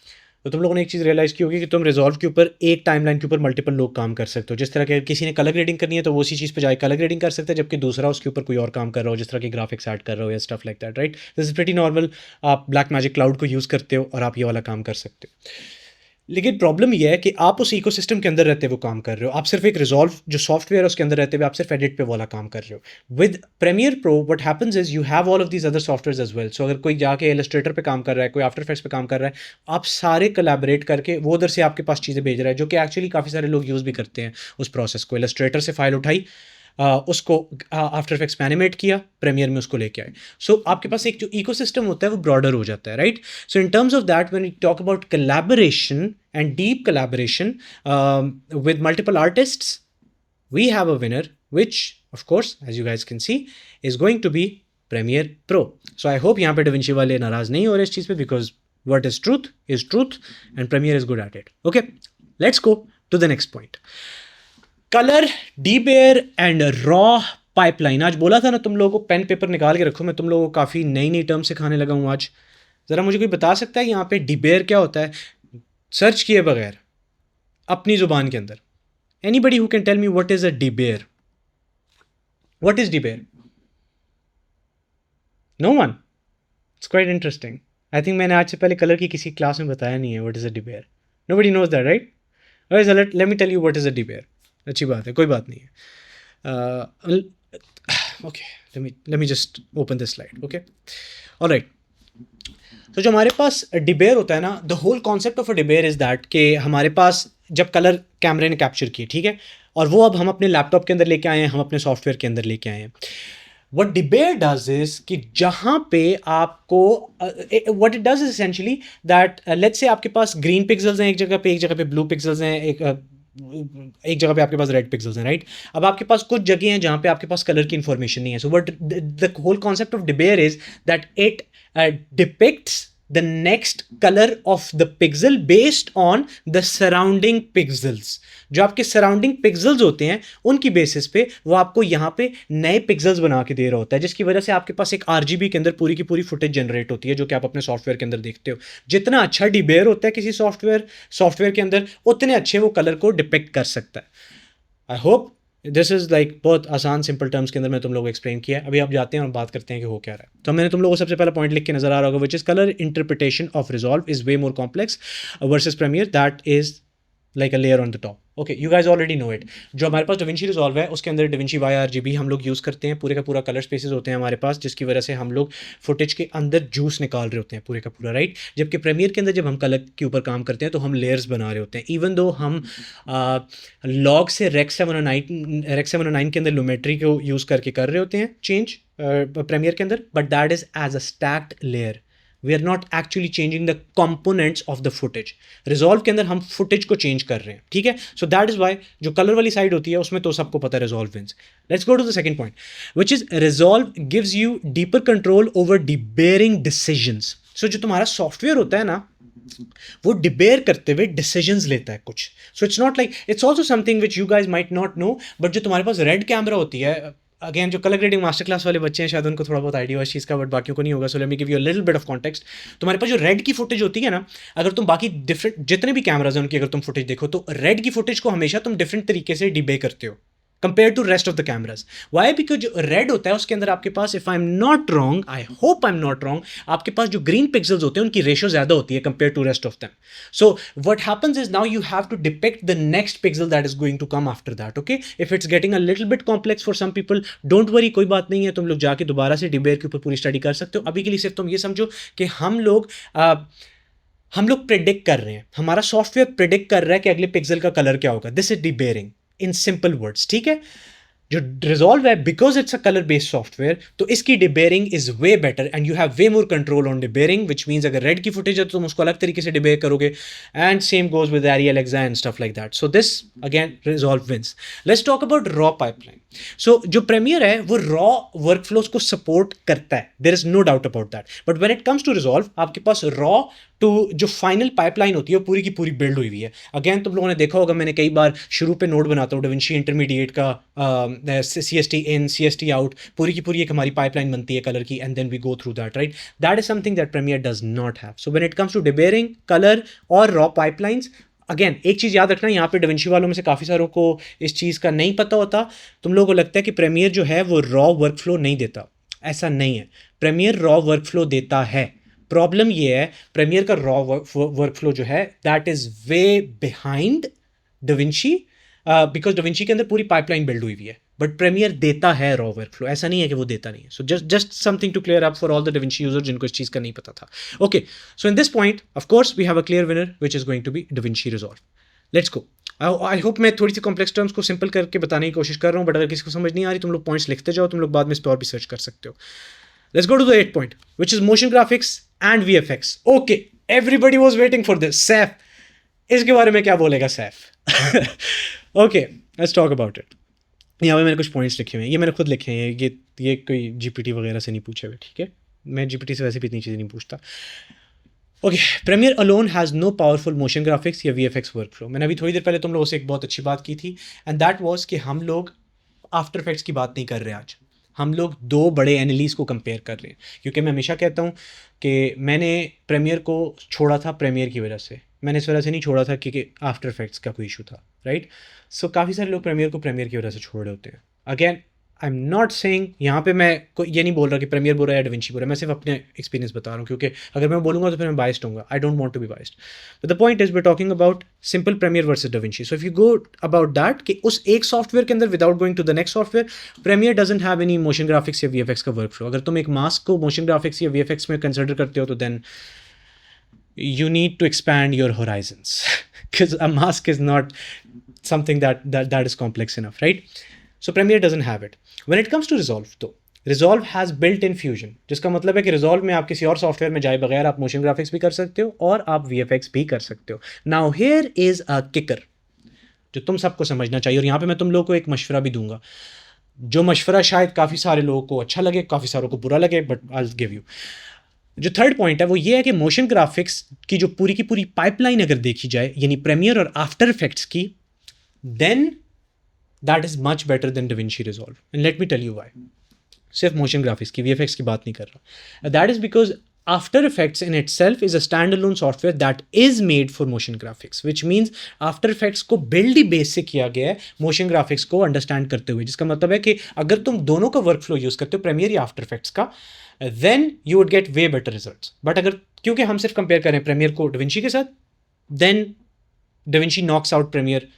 S1: तो तुम लोगों ने एक चीज़ रियलाइज़ की होगी कि तुम रिजॉल्व के ऊपर एक टाइमलाइन के ऊपर मल्टीपल लोग काम कर सकते हो। जिस तरह के किसी ने कलर ग्रेडिंग करनी है तो वो उसी चीज़ पे जाके कलर ग्रेडिंग कर सकते हैं, जबकि दूसरा उसके ऊपर कोई और काम कर रहा हो, जिस तरह के ग्राफिक्स ऐड कर रहा हो या stuff like that, right. This is pretty normal. आप ब्लैक मैजिक क्लाउड को यूज़ करते हो और आप ये वाला काम कर सकते हो। लेकिन प्रॉब्लम यह है कि आप उस इकोसिस्टम के अंदर रहते हुए काम कर रहे हो, आप सिर्फ एक रिजॉल्व जो सॉफ्टवेयर है उसके अंदर रहते हुए आप सिर्फ एडिट पे वाला काम कर रहे हो। With Premiere Pro what happens is you have all of these other softwares as well. So अगर कोई जाके इलस्ट्रेटर पे काम कर रहा है, कोई आफ्टर इफेक्ट्स पे काम कर रहा है, आप सारे कोलैबोरेट करके वो उधर से आपके पास चीज़ें भेज रहा है, जो कि एक्चुअली काफ़ी सारे लोग यूज़ भी करते हैं उस प्रोसेस को। इलस्ट्रेटर से फाइल उठाई, उसको आफ्टर इफेक्ट्स में एनिमेट किया, प्रीमियर में उसको लेके आए। सो आपके पास एक जो इकोसिस्टम होता है वो ब्रॉडर हो जाता है, right. So in terms of that when we talk about collaboration and deep collaboration with multiple artists, we have a winner, which of course as you guys can see is going to be Premiere Pro. So I hope यहाँ पे DaVinci वाले नाराज नहीं हो रहे इस चीज़ पे, because what is truth and Premiere is good at it. Okay, let's go to the next point. Colour, debayer and raw pipeline. आज बोला था ना तुम लोगों को पेन पेपर निकाल के रखो, मैं तुम लोगों को काफ़ी नई नई टर्म सिखाने लगा हूँ आज। ज़रा मुझे कोई बता सकता है यहाँ पे डीबेयर क्या होता है, सर्च किए बगैर अपनी ज़ुबान के अंदर? Anybody who can tell me what is a debear? What is debear? No one? It's quite interesting. I think मैंने आज से पहले कलर की किसी क्लास में बताया नहीं है what is a debear. Nobody knows that, right? Alright, so let me tell you what is a debear. अच्छी बात है, कोई बात नहीं है। Okay, let me just open this slide. Okay, all right. तो जो हमारे पास डिबेयर होता है ना, the whole concept of a debayer is that कि हमारे पास जब कलर कैमरे ने कैप्चर किए, ठीक है, और वो अब हम अपने लैपटॉप के अंदर लेके आए हैं, हम अपने सॉफ्टवेयर के अंदर लेके आए हैं। व्हाट डिबेयर डज इज कि जहाँ पे आपको what it does is essentially that let's say आपके पास ग्रीन पिक्सल्स हैं एक जगह पे ब्लू पिक्सल्स हैं, एक जगह पे आपके पास रेड पिक्सल्स हैं, राइट। अब आपके पास कुछ जगह हैं जहाँ पे आपके पास कलर की इन्फॉर्मेशन नहीं है। So what the whole concept of debayer is that it depicts the next color of the pixel based on the surrounding pixels. जो आपके सराउंडिंग पिक्सल्स होते हैं उनकी बेसिस पे वो आपको यहाँ पे नए पिक्सल्स बना के दे रहा होता है, जिसकी वजह से आपके पास एक RGB के अंदर पूरी की पूरी फुटेज जनरेट होती है, जो कि आप अपने सॉफ्टवेयर के अंदर देखते हो। जितना अच्छा डिबेयर होता है किसी सॉफ्टवेयर के अंदर, उतने अच्छे वो कलर को डिपिक्ट कर सकता है। आई होप दिस इज़ लाइक बहुत आसान सिंपल टर्म्स के अंदर मैं तुम लोगों को एक्सप्लेन किया है। अभी आप जाते हैं और बात करते हैं कि हो क्या रहा है। तो मैंने तुम लोगों को सबसे पहला पॉइंट लिख के नजर आ रहा होगा, which is colour interpretation of Resolve is way more complex versus Premiere, that is like a layer on the top. Okay, you guys already know it. जो हमारे पास DaVinci रिजॉल्व है उसके अंदर DaVinci YRGB हम लोग यूज़ करते हैं, पूरे का पूरा कलर स्पेसेस होते हैं हमारे पास, जिसकी वजह से हम लोग फुटेज के अंदर जूस निकाल रहे होते हैं पूरे का पूरा, राइट। जबकि प्रीमियर के अंदर जब हम कलर के ऊपर काम करते हैं तो हम लेयर्स बना रहे होते हैं। इवन दो हम लॉग से Rec 709 के अंदर लूमेट्री को यूज़ करके कर रहे होते हैं चेंज प्रीमियर के अंदर, but that is as a stacked layer. We are not actually changing the components of the footage. Resolve के अंदर हम फुटेज को चेंज कर रहे हैं, ठीक है। सो दैट इज वाई जो कलर वाली साइड होती है उसमें तो सबको पता है Resolve wins. Let's go to the second point, which is Resolve gives you deeper control over debayering decisions. So जो तुम्हारा सॉफ्टवेयर होता है ना वो डिबेयर करते हुए डिसीजंस लेता है कुछ। So it's not like, it's also something which you guys might not know, but जो तुम्हारे पास रेड कैमरा होती है, अगेन जो कलर ग्रेडिंग मास्टर क्लास वाले बच्चे हैं शायद उनको थोड़ा बहुत आइडिया है इस चीज़ का, बट बाकियों को नहीं होगा. सो let me give you a little bit of context. तुम्हारे पास जो रेड की फुटेज होती है ना, अगर तुम बाकी डिफरेंट जितने भी कैमराज हैं उनकी अगर तुम फुटेज देखो तो रेड की फुटेज को हमेशा तुम डिफरेंट तरीके से डिबे करते हो compare to rest of the cameras. Why? Because जो रेड होता है उसके अंदर आपके पास, if I am not wrong, I hope I am not wrong, आपके पास जो ग्रीन पिक्सल्स होते हैं उनकी रेशियो ज्यादा होती है compare to rest of them. So what happens is now you have to depict the next pixel that is going to come after that. Okay, if it's getting a little bit complex for some people, don't worry, कोई बात नहीं है, तुम लोग जाके दोबारा से डिबेयर के ऊपर पूरी स्टडी कर सकते हो. अभी के लिए सिर्फ तुम ये समझो कि हम लोग प्रिडिक्ट कर रहे हैं, हमारा सॉफ्टवेयर प्रिडिक्ट कर रहा है कि अगले पिक्सल का कलर क्या होगा. This is debayering in simple words. ठीक है, जो रिजॉल्व है because it's a colour based software, तो इसकी debayering is way better and you have way more control on debayering, which means अगर रेड की फुटेज है तो तुम उसको अलग तरीके से डिबेयर करोगे, and same goes with ARRI Alexa and stuff like that. So this again Resolve wins. Let's talk about raw pipeline. सो जो प्रीमियर है वो रॉ वर्कफ्लोज को सपोर्ट करता है, there is no doubt about that, but when it comes to Resolve आपके पास raw to जो final pipeline होती है वो पूरी की पूरी बिल्ड हुई है. अगेन तुम लोगों ने देखा होगा, मैंने कई बार शुरू पे नोट बनाता हूँ डाविंची इंटरमीडिएट का, CST इन CST आउट, पूरी की पूरी एक हमारी पाइपलाइन बनती है कलर की, and then we go through that, right. That is something that Premiere does not have. So when it comes to debayering, colour और रॉ पाइपलाइंस, अगेन एक चीज़ याद रखना, यहाँ पे डाविंची वालों में से काफ़ी सारों को इस चीज़ का नहीं पता होता. तुम लोगों को लगता है कि प्रीमियर जो है वो रॉ वर्कफ्लो नहीं देता. ऐसा नहीं है, प्रीमियर रॉ वर्कफ्लो देता है. प्रॉब्लम ये है, प्रीमियर का रॉ वर्कफ्लो जो है that is way behind da Vinci, because da Vinci के अंदर पूरी पाइपलाइन बिल्ड हुई है, बट प्रीमियर देता है रॉ वर्कफ्लो. ऐसा नहीं है कि वो देता नहीं है. So just something to clear up for all the DaVinci user जिनको इस चीज़ का नहीं पता था. Okay, so in this point of course we have a clear winner which is going to be DaVinci Resolve. Let's go. I hope मैं थोड़ी सी कॉम्प्लेक्स टर्म्स को सिंपल करके बताने की कोशिश कर रहा हूँ, बट अगर किसी को समझ नहीं आ रही तुम लोग पॉइंट्स लिखते जाओ, तुम लोग बाद में इस पर और भी सर्च कर सकते हो. Let's go to the 8th point, which is motion graphics and VFX. Okay, everybody was waiting for this. Saif, इसके बारे में क्या बोलेगा Saif? Okay, let's talk about it. यहाँ पे मैंने कुछ पॉइंट्स लिखे हुए हैं, ये मैंने खुद लिखे हैं, ये कोई GPT वगैरह से नहीं पूछे हुए, ठीक है. मैं GPT से वैसे भी इतनी चीज़ें नहीं पूछता. Okay, Premiere alone has no powerful motion graphics या VFX वर्कफ्लो. मैंने अभी थोड़ी देर पहले तुम लोगों से एक बहुत अच्छी बात की थी, एंड दैट वाज कि हम लोग आफ्टर इफेक्ट्स की बात नहीं कर रहे आज, हम लोग दो बड़े एनालिस्ट को कंपेयर कर रहे हैं. क्योंकि मैं हमेशा कहता हूँ कि मैंने प्रीमियर को छोड़ा था प्रीमियर की वजह से, मैंने इस वजह से नहीं छोड़ा था क्योंकि आफ्टर इफेक्ट्स का कोई इशू था, राइट. सो काफ़ी सारे लोग प्रीमियर को प्रीमियर की वजह से छोड़ रहे होते हैं. Again I am not saying, यहाँ पे मैं ये नहीं बोल रहा कि प्रीमियर बुरा है या डाविंची बुरा है, मैं सिर्फ अपने एक्सपीरियंस बता रहा हूँ, क्योंकि अगर मैं बोलूँगा तो फिर मैं बाइस्ड होऊंगा. I don't want to be biased, but the point is we talking about simple Premiere versus DaVinci. So if you go about that कि उस एक सॉफ्टवेयर के अंदर without going to the next software, Premiere doesn't have any motion graphics या VFX का workflow. अगर तुम एक मास्क को मोशन ग्राफिक्स या VFX में कंसिडर करते हो तो then you need to expand your horizons because a mask is not something that is complex enough, right? So Premiere doesn't have it. When it comes to Resolve, though, Resolve has built-in fusion, जिसका मतलब है कि Resolve में आप किसी और software में जाए बगैर आप मोशन ग्राफिक्स भी कर सकते हो और आप VFX भी कर सकते हो. Now here is a kicker जो तुम सबको समझना चाहिए, और यहाँ पे मैं तुम लोगों को एक मशवरा भी दूंगा, जो मशवरा शायद काफ़ी सारे लोगों को अच्छा लगे, काफ़ी सारों को बुरा लगे, but I will give you. जो थर्ड पॉइंट है वो ये है कि मोशन ग्राफिक्स की जो पूरी की पूरी पाइपलाइन अगर देखी जाए, यानी प्रीमियर और आफ्टर इफेक्ट्स की, then that is much better than DaVinci Resolve. And let me tell you why. सिर्फ मोशन ग्राफिक्स की, VFX की बात नहीं कर रहा. That is because After Effects in itself is a stand alone software that is made for motion graphics, which means After Effects को build ही base से किया गया है मोशन ग्राफिक्स को अंडरस्टैंड करते हुए. जिसका मतलब है कि अगर तुम दोनों का वर्क फ्लो यूज़ करते हो, प्रीमियर या आफ्टर इफेक्ट्स का, then you would get way better results. But अगर क्योंकि हम सिर्फ कंपेयर करें प्रीमियर को डाविंची के साथ, then DaVinci knocks out Premiere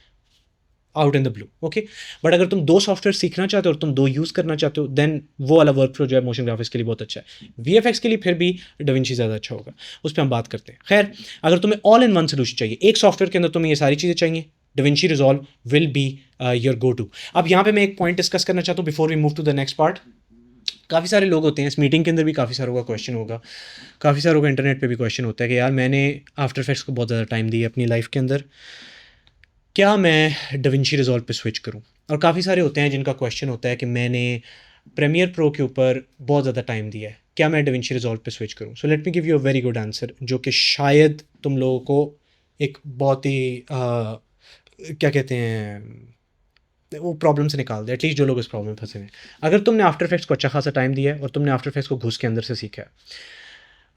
S1: out in the blue. Okay, but अगर तुम दो सॉफ्टवेयर सीखना चाहते हो और तुम दो यूज़ करना चाहते हो, देन वो वाला वर्क फ्लो जो है मोशन ग्राफिक्स के लिए बहुत अच्छा है. VFX के लिए फिर भी डाविंची ज़्यादा अच्छा होगा, उस पर हम बात करते हैं. खैर, अगर तुम्हें ऑल इन वन सोल्यूशन चाहिए, एक सॉफ्टवेयर के अंदर तुम्हें ये सारी चीज़ें चाहिए, DaVinci Resolve will be your go to. अब यहाँ पे मैं एक पॉइंट डिस्कस करना चाहता हूँ before we move to the next part. काफ़ी सारे लोग होते हैं इस मीटिंग के अंदर भी, काफ़ी सारों का क्वेश्चन होगा, काफ़ी सारों का इंटरनेट पे भी क्वेश्चन होता है कि यार मैंने आफ्टर इफेक्ट्स को बहुत ज़्यादा टाइम दिया अपनी लाइफ के अंदर, क्या मैं डाविंची रिजॉल्व पे स्विच करूं. और काफ़ी सारे होते हैं जिनका क्वेश्चन होता है कि मैंने प्रीमियर प्रो के ऊपर बहुत ज़्यादा टाइम दिया है, क्या मैं डाविंची रिजॉल्व पे स्विच करूं. सो let me give you a very good answer, जो कि शायद तुम लोगों को एक बहुत ही क्या कहते हैं, वो प्रॉब्लम से निकाल दे, एटलीस्ट जो लोग इस प्रॉब्लम में फंसे हुए हैं। अगर तुमने आफ्टर इफेक्ट्स को अच्छा खासा टाइम दिया है और तुमने आफ्टर इफेक्ट्स को घुस के अंदर से सीखा है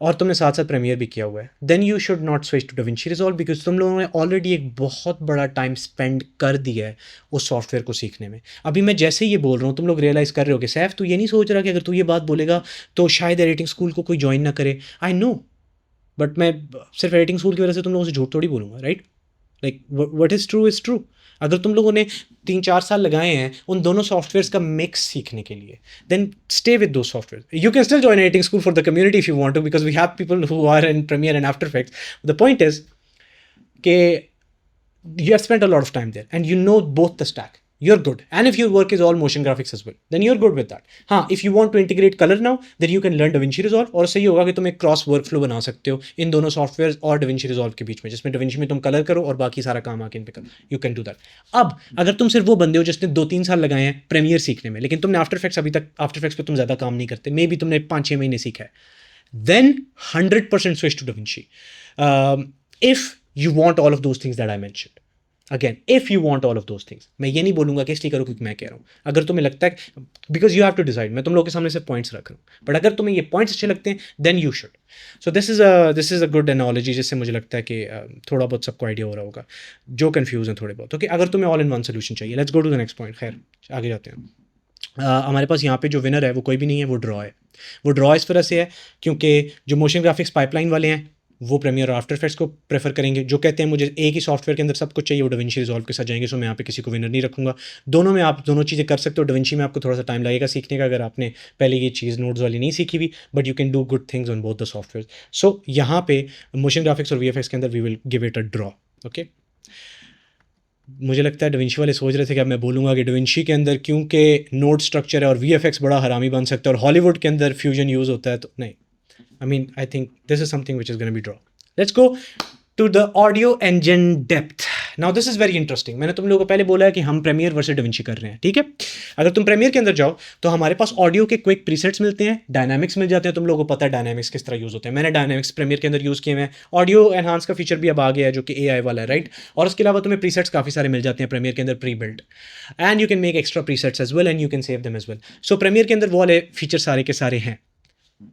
S1: और तुमने साथ साथ प्रीमियर भी किया हुआ है, then you should not switch to DaVinci Resolve, because तुम लोगों ने ऑलरेडी एक बहुत बड़ा टाइम स्पेंड कर दिया है उस सॉफ्टवेयर को सीखने में। अभी मैं जैसे ये बोल रहा हूँ तुम लोग रियलाइज़ कर रहे हो कि सैफ तू ये नहीं सोच रहा कि अगर तू ये बात बोलेगा तो शायद एडिटिंग स्कूल को कोई ज्वाइन ना करे। आई नो, बट मैं सिर्फ एडिटिंग स्कूल की वजह से तुम लोगों से झूठ थोड़ी बोलूँगा, right? Like what is true is true. अगर तुम लोगों ने 3-4 साल लगाए हैं उन दोनों सॉफ्टवेयर्स का मिक्स सीखने के लिए, देन स्टे विद दो software. You can still join editing school for the community if you want to, because we have people who are in Premiere and After Effects. The point is कि you have spent a lot of time there and you know both the stack, you're good. And if your work is all motion graphics as well, then you're good with that. हाँ, if you want to integrate color now, then you can learn DaVinci Resolve, और सही होगा कि तुम एक cross workflow बना सकते हो इन दोनों सॉफ्टवेयर और DaVinci Resolve के बीच में, जिसमें DaVinci में तुम कलर करो और बाकी सारा काम आके इन पे करो। You can do that. अब अगर तुम सिर्फ वो बंदे हो जिसने 2-3 साल लगाए हैं प्रीमियर सीखने में, लेकिन तुमने आफ्टर इफेक्ट्स अभी तक आफ्टर इफेक्ट्स पे तुम ज़्यादा काम नहीं करते, मे बी तुमने 5-6 महीने सीखा है, then 100% switch to DaVinci. If you want all of those things that I mentioned. Again, if you want all of those things, मैं ये नहीं बोलूँगा कि इसलिए करो क्योंकि मैं कह रहा हूँ। अगर तुम्हें लगता है, because you have to decide, मैं तुम लोगों के सामने से पॉइंट्स रख रहा हूँ, बट अगर तुम्हें ये पॉइंट्स अच्छे लगते हैं then you should. So this is a good analogy, जिससे मुझे लगता है कि थोड़ा बहुत सबको आइडिया हो रहा होगा जो कन्फ्यूज हैं थोड़े बहुत। ओके, अगर तुम्हें ऑल इन वन सोल्यूशन चाहिए, let's go to the next point. खैर, आगे जाते हैं। हमारे पास यहाँ पे जो विनर है वो कोई भी नहीं है, वो ड्रॉ है। वो ड्रॉ इस तरह से है क्योंकि जो मोशन ग्राफिक्स पाइपलाइन वाले हैं वो प्रीमियर और आफ्टर इफेक्ट्स को प्रेफर करेंगे, जो कहते हैं मुझे एक ही सॉफ्टवेयर के अंदर सब कुछ चाहिए, वो DaVinci रिजॉल्व के साथ जाएंगे। सो मैं यहाँ पे किसी को विनर नहीं रखूँगा। दोनों में आप दोनों चीज़ें कर सकते हो। DaVinci में आपको थोड़ा सा टाइम लगेगा सीखने का, अगर आपने पहले ये चीज़ नोट्स वाली नहीं सीखी हुई, but you can do good things on both the software. So यहाँ पे मोशन ग्राफिक्स और VFX के अंदर we will give it a draw. Okay, मुझे लगता है DaVinci वाले सोच रहे थे कि अब मैं बोलूँगा कि DaVinci के अंदर क्योंकि नोट स्ट्रक्चर है और VFX बड़ा हरामी बन सकता है और हॉलीवुड के अंदर फ्यूजन यूज़ होता है, तो नहीं। I mean, I think this is something which is gonna be draw. Let's go to the audio engine depth. Now this is very interesting. मैंने तुम लोगों को पहले बोला है कि हम प्रीमियर वर्सेस DaVinci कर रहे हैं, ठीक है? अगर तुम प्रीमियर के अंदर जाओ तो हमारे पास ऑडियो के क्विक प्रीसेट्स मिलते हैं, डायनामिक्स मिल जाते हैं। तुम लोगों को पता है डायनामिक्स किस तरह यूज़ होते हैं। मैंने डायनामिक्स प्रीमियर के अंदर यूज़ किए हुए हैं। ऑडियो एनहांस का फीचर भी अब आ गया है जो कि AI वाला है, राइट? और उसके अलावा तुम्हें प्रीसेट्स काफ़ी सारे मिल जाते हैं प्रीमियर के अंदर prebuilt, and you can make extra presets as well and you can save them as well. So Premiere के अंदर वो वाले फीचर सारे के सारे हैं।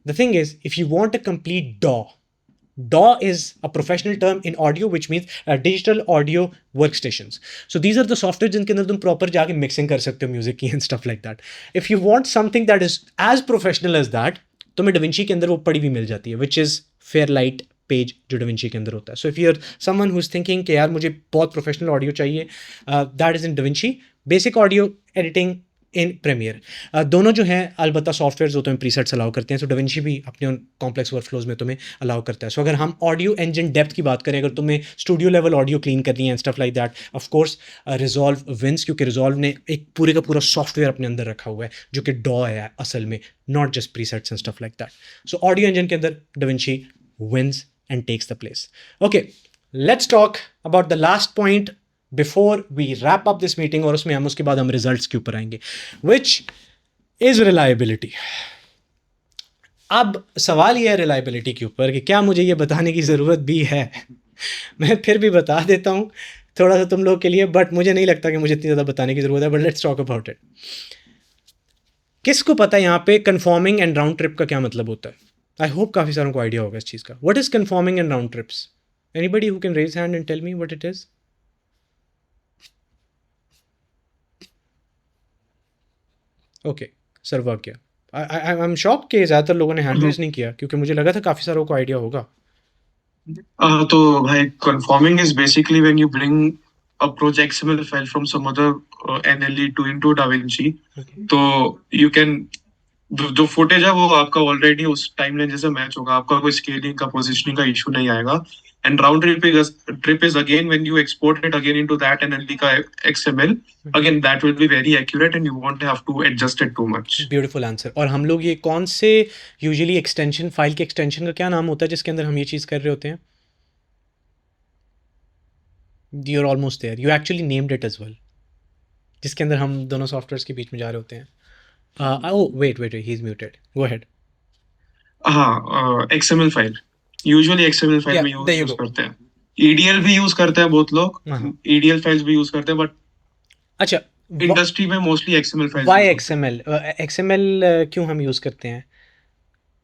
S1: The thing is, if you want a complete DAW is a professional term in audio, which means digital audio workstations. So these are the software जिनके अंदर तुम proper जाके mixing कर सकते हो music की and stuff like that. If you want something that is as professional as that, तुम्हें DaVinci के अंदर वो पड़ी भी मिल जाती है, which is Fairlight पेज जो DaVinci के अंदर होता है। So if you are someone who is thinking कि यार मुझे बहुत प्रोफेशनल ऑडियो चाहिए, that is in DaVinci। Basic audio editing in Premiere. दोनों जो हैं अलबत्ता सॉफ्टवेयर जो तुम्हें प्रीसेट्स अलाउ करते हैं, सो DaVinci भी अपने उन कॉम्प्लेक्स वर्कफ्लोज में तुम्हें अलाउ करता है। सो अगर हम ऑडियो इंजन डेप्थ की बात करें, अगर तुम्हें स्टूडियो लेवल ऑडियो क्लीन करनी है and stuff like that, of course Resolve wins, क्योंकि रिजॉल्व ने एक पूरे का पूरा सॉफ्टवेयर अपने अंदर रखा हुआ है जो कि DAW है असल में, not just presets and stuff like that. So audio engine के अंदर DaVinci wins and takes the place. Okay, let's talk about the last point before we wrap up this meeting, और उसमें हम उसके बाद हम रिजल्ट्स के ऊपर आएंगे, विच इज रिलायबिलिटी। अब सवाल यह है रिलायबिलिटी के ऊपर कि क्या मुझे ये बताने की ज़रूरत भी है। मैं फिर भी बता देता हूँ थोड़ा सा तुम लोग के लिए, बट मुझे नहीं लगता कि मुझे इतनी ज़्यादा बताने की ज़रूरत है, but let's talk about it. किसको पता है यहाँ पे कन्फर्मिंग एंड राउंड ट्रिप का क्या मतलब होता है? आई होप काफ़ी सारों को आइडिया होगा इस चीज़ का। What is conforming and round trips? Anybody who can raise hand and tell me what it is? Okay, सर्व किया। आई एम शॉक कि ज़्यादातर लोगों ने हैंड रेज नहीं किया, क्योंकि मुझे लगा था काफ़ी सारों को आइडिया होगा।
S4: तो भाई, conforming is basically when you bring a Project XML file from some other NLE to into DaVinci, तो you can जो फुटेज है वो आपका ऑलरेडी उस टाइमलाइन जैसे मैच होगा, आपका कोई स्केलिंग का पोजीशनिंग का इशू नहीं आएगा। And round trip is again when you export it again into that NLD का XML, again that will be very accurate and you won't have to adjust it too much.
S1: Beautiful answer. और हम लोग ये कौन से usually extension, file के extension का क्या नाम होता है जिसके अंदर हम ये चीज़ कर रहे होते हैं? You are almost there, you actually named it as well, जिसके अंदर हम दोनों सॉफ्टवेयर्स के बीच में जा रहे होते हैं। wait, he is muted. Go ahead.
S4: XML file, usually XML file में यूज करते हैं। EDL भी यूज करते हैं बहुत लोग, EDL फाइल्स भी यूज करते हैं, बट
S1: अच्छा,
S4: इंडस्ट्री में mostly XML files
S1: why XML? XML क्यों हम यूज़ करते हैं?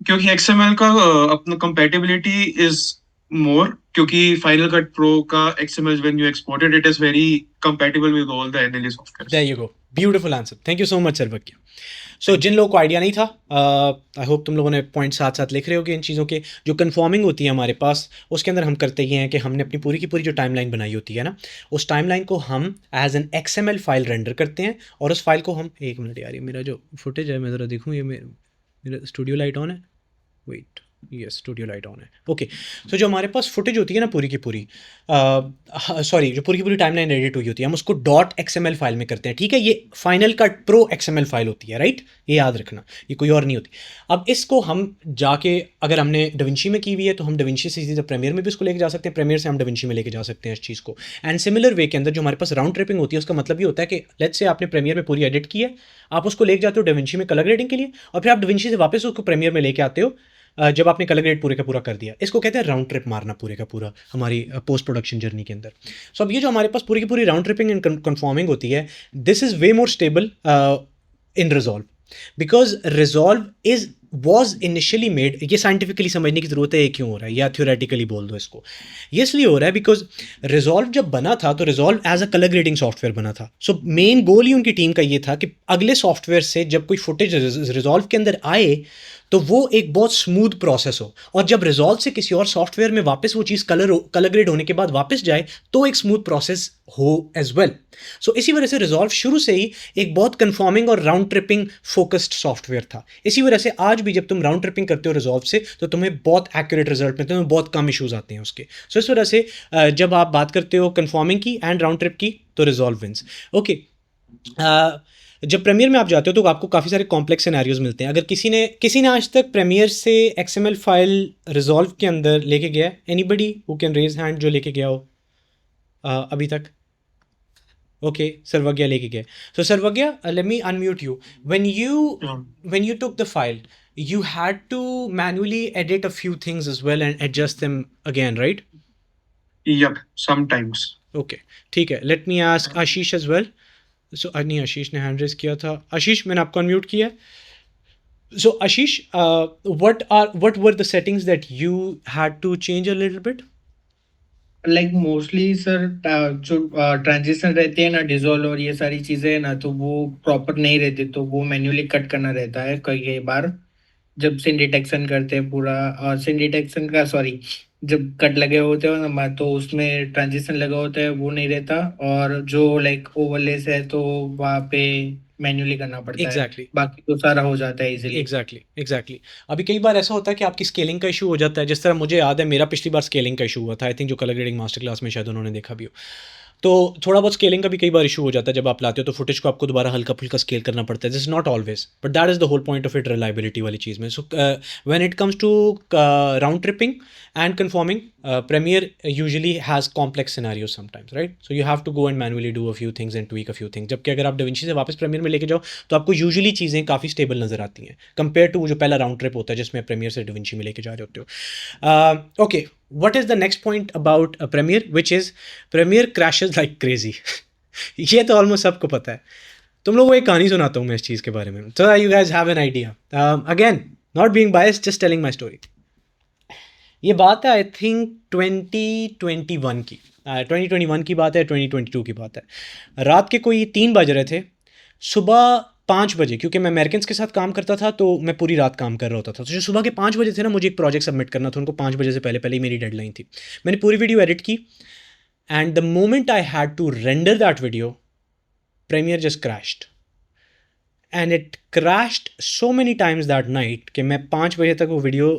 S4: क्योंकि एक्सएमएल का अपना कंपैटिबिलिटी इज मोर, क्योंकि फाइनल कट प्रो का XML when you exported it is very compatible with all the NLE software.
S1: There you go. Beautiful answer. Thank you so much, सर्वज्ञ. सो जिन लोगों को आइडिया नहीं था, आई होप तुम लोगों ने पॉइंट साथ साथ लिख रहे होगे इन चीज़ों के. जो कन्फर्मिंग होती है हमारे पास, उसके अंदर हम करते ये हैं कि हमने अपनी पूरी की पूरी जो टाइमलाइन बनाई होती है ना, उस टाइमलाइन को हम as an XML file render करते हैं, और उस फाइल को हम, एक मिनट यार, ये मेरा जो फुटेज है मैं ज़रा देखूँ, ये मेरा स्टूडियो लाइट ऑन है, wait, yes studio light on है, ओके. सो जो हमारे पास फुटेज होती है ना पूरी की पूरी, सॉरी, जो पूरी की पूरी टाइमलाइन एडिट हुई होती है, हम उसको .xml फाइल में करते हैं, ठीक है. ये final Cut pro XML file होती है, राइट, ये याद रखना, ये कोई और नहीं होती. अब इसको हम जाके, अगर हमने डविंची में की हुई है तो हम डविंची से सीधे प्रीमियर में भी इसको लेके जा सकते हैं, प्रीमियर से हम डविंची में लेके जा सकते हैं इस चीज़ को. एंड सिमिलर वे के अंदर जो हमारे पास राउंड ट्रिपिंग होती है, उसका मतलब ये होता है कि लेट्स से आपने प्रीमियर में पूरी एडिट की है, आप उसको लेके जाते हो डविंची में कलर ग्रेडिंग के लिए, और फिर आप डविंची से वापस उसको प्रीमियर में लेके आते हो जब आपने कलर ग्रेड पूरे का पूरा कर दिया. इसको कहते हैं राउंड ट्रिप मारना पूरे का पूरा हमारी पोस्ट प्रोडक्शन जर्नी के अंदर. सो अब ये जो हमारे पास पूरी की पूरी राउंड ट्रिपिंग एंड कन्फर्मिंग होती है, this is way more stable in resolve, because resolve was initially made. ये साइंटिफिकली समझने की ज़रूरत है ये क्यों हो रहा है, या थ्योरेटिकली बोल दो इसको. ये इसलिए हो रहा है बिकॉज रिजॉल्व जब बना था तो Resolve as a colour grading software बना था. सो मेन गोल ही उनकी टीम का ये था कि अगले सॉफ्टवेयर से जब कोई फुटेज रिजॉल्व के अंदर आए तो वो एक बहुत स्मूथ प्रोसेस हो, और जब रिजॉल्व से किसी और सॉफ्टवेयर में वापस वो चीज़ कलर ग्रेड होने के बाद वापस जाए तो एक स्मूथ प्रोसेस हो एज वेल. सो इसी वजह से रिजॉल्व शुरू से ही एक बहुत कन्फर्मिंग और राउंड ट्रिपिंग फोकस्ड सॉफ्टवेयर था. इसी वजह से आज भी जब तुम राउंड ट्रिपिंग करते हो रिजॉल्व से तो तुम्हें बहुत एक्यूरेट रिजल्ट मिलते हैं, बहुत कम इशूज़ आते हैं उसके. सो इस वजह से जब आप बात करते हो कन्फर्मिंग की एंड राउंड ट्रिप की तो रिजॉल्व विंस. ओके, जब प्रीमियर में आप जाते हो तो आपको काफ़ी सारे कॉम्प्लेक्स सिनेरियोज मिलते हैं. अगर किसी ने आज तक प्रीमियर से XML फाइल रिजॉल्व के अंदर लेके गया है, anybody who can raise hand जो लेके गया हो अभी तक? ओके, सर्वज्ञ लेके गए. सो सर्वज्ञ, let me unmute you. when you took the file, you had to manually edit a few things as well and adjust them again, right?
S4: Yep, sometimes.
S1: Okay, ठीक है. लेट मी आस्क आशीष as well. सो नहीं, आशीष ने hand raise किया था. आशीष, मैंने आपको unmute किया है. सो आशीष, what were the settings that you had to change a little bit?
S8: Like mostly sir जो ट्रांजिशन रहती है ना डिजोल्व और ये सारी चीजें है ना, तो वो प्रॉपर नहीं रहती, तो वो मैन्युअली कट करना रहता है कई बार जब सिन डिटेक्शन करते हैं पूरा. और सिन डिटेक्शन का सॉरी, जब कट लगे होते हो ना तो उसमें ट्रांजिशन लगा होता है, वो नहीं रहता. और जो लाइक ओवरलेस है तो वहाँ पे मैन्युअली करना पड़ता
S1: Exactly.
S8: है, बाकी तो सारा हो जाता है इजीली.
S1: एग्जैक्टली. अभी कई बार ऐसा होता है कि आपकी स्केलिंग का इशू हो जाता है. जिस तरह मुझे याद है मेरा पिछली बार स्केलिंग का इशू हुआ था, आई थिंक जो कलर ग्रेडिंग मास्टर क्लास में शायद उन्होंने देखा भी हो. तो थोड़ा बहुत स्केलिंग का भी कई बार इशू हो जाता है. जब आप लाते हो तो फुटेज को आपको दोबारा हल्का फुल्का स्केल करना पड़ता है. This is not always, but that is the whole point of it, reliability वाली चीज़ में. So when it comes to round tripping and conforming, Premiere usually has complex scenarios sometimes, right. So you have to go and manually do a few things and tweak a few things. जबकि अगर आप Da Vinci से वापस premiere में लेके जाओ तो आपको यूजुअली चीज़ें काफ़ी स्टेबल नज़र आती हैं कंपेयर टू जो पहला राउंड ट्रिप होता है जिसमें प्रीमियर से डविंची में लेके जा रहे होते हो. Okay, what is the next point about Premiere, which is Premiere crashes like crazy. ये तो ऑलमोस्ट सबको पता है. तुम लोगों को एक कहानी सुनाता हूँ मैं इस चीज़ के बारे में, so that you guys have an idea. Again, not being biased, just telling my story. ये बात है आई थिंक 2021 की, 2021 की बात है, 2022 की बात है. रात के कोई 3 बज रहे थे. सुबह 5 बजे, क्योंकि मैं अमेरिकन्स के साथ काम करता था तो मैं पूरी रात काम कर रहा होता था. तो जो सुबह के 5 बजे थे ना, मुझे एक प्रोजेक्ट सबमिट करना था उनको. 5 बजे से पहले ही मेरी डेडलाइन थी. मैंने पूरी वीडियो एडिट की and the moment I had to render that video, Premiere just crashed. And it crashed so many times that night कि मैं 5 बजे तक वो वीडियो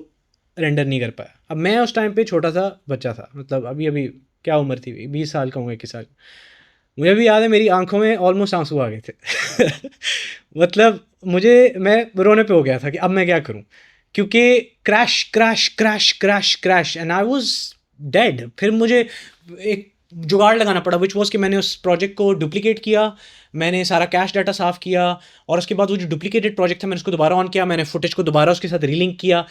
S1: रेंडर नहीं कर पाया. अब मैं उस टाइम पे छोटा सा बच्चा था, मतलब अभी क्या उम्र थी, 20 साल का हूँ, 21 साल. मुझे भी याद है मेरी आंखों में ऑलमोस्ट आंसू आ गए थे. मतलब मैं रोने पे हो गया था कि अब मैं क्या करूं, क्योंकि crash crash crash crash crash and I was dead. फिर मुझे एक जुगाड़ लगाना पड़ा, विच वॉज कि मैंने उस प्रोजेक्ट को डुप्लीकेट किया, मैंने सारा कैश डाटा साफ़ किया, और उसके बाद वो जो डुप्लीकेटेड प्रोजेक्ट था मैंने उसको दोबारा ऑन किया, मैंने फुटेज को दोबारा उसके साथ रीलिंक किया.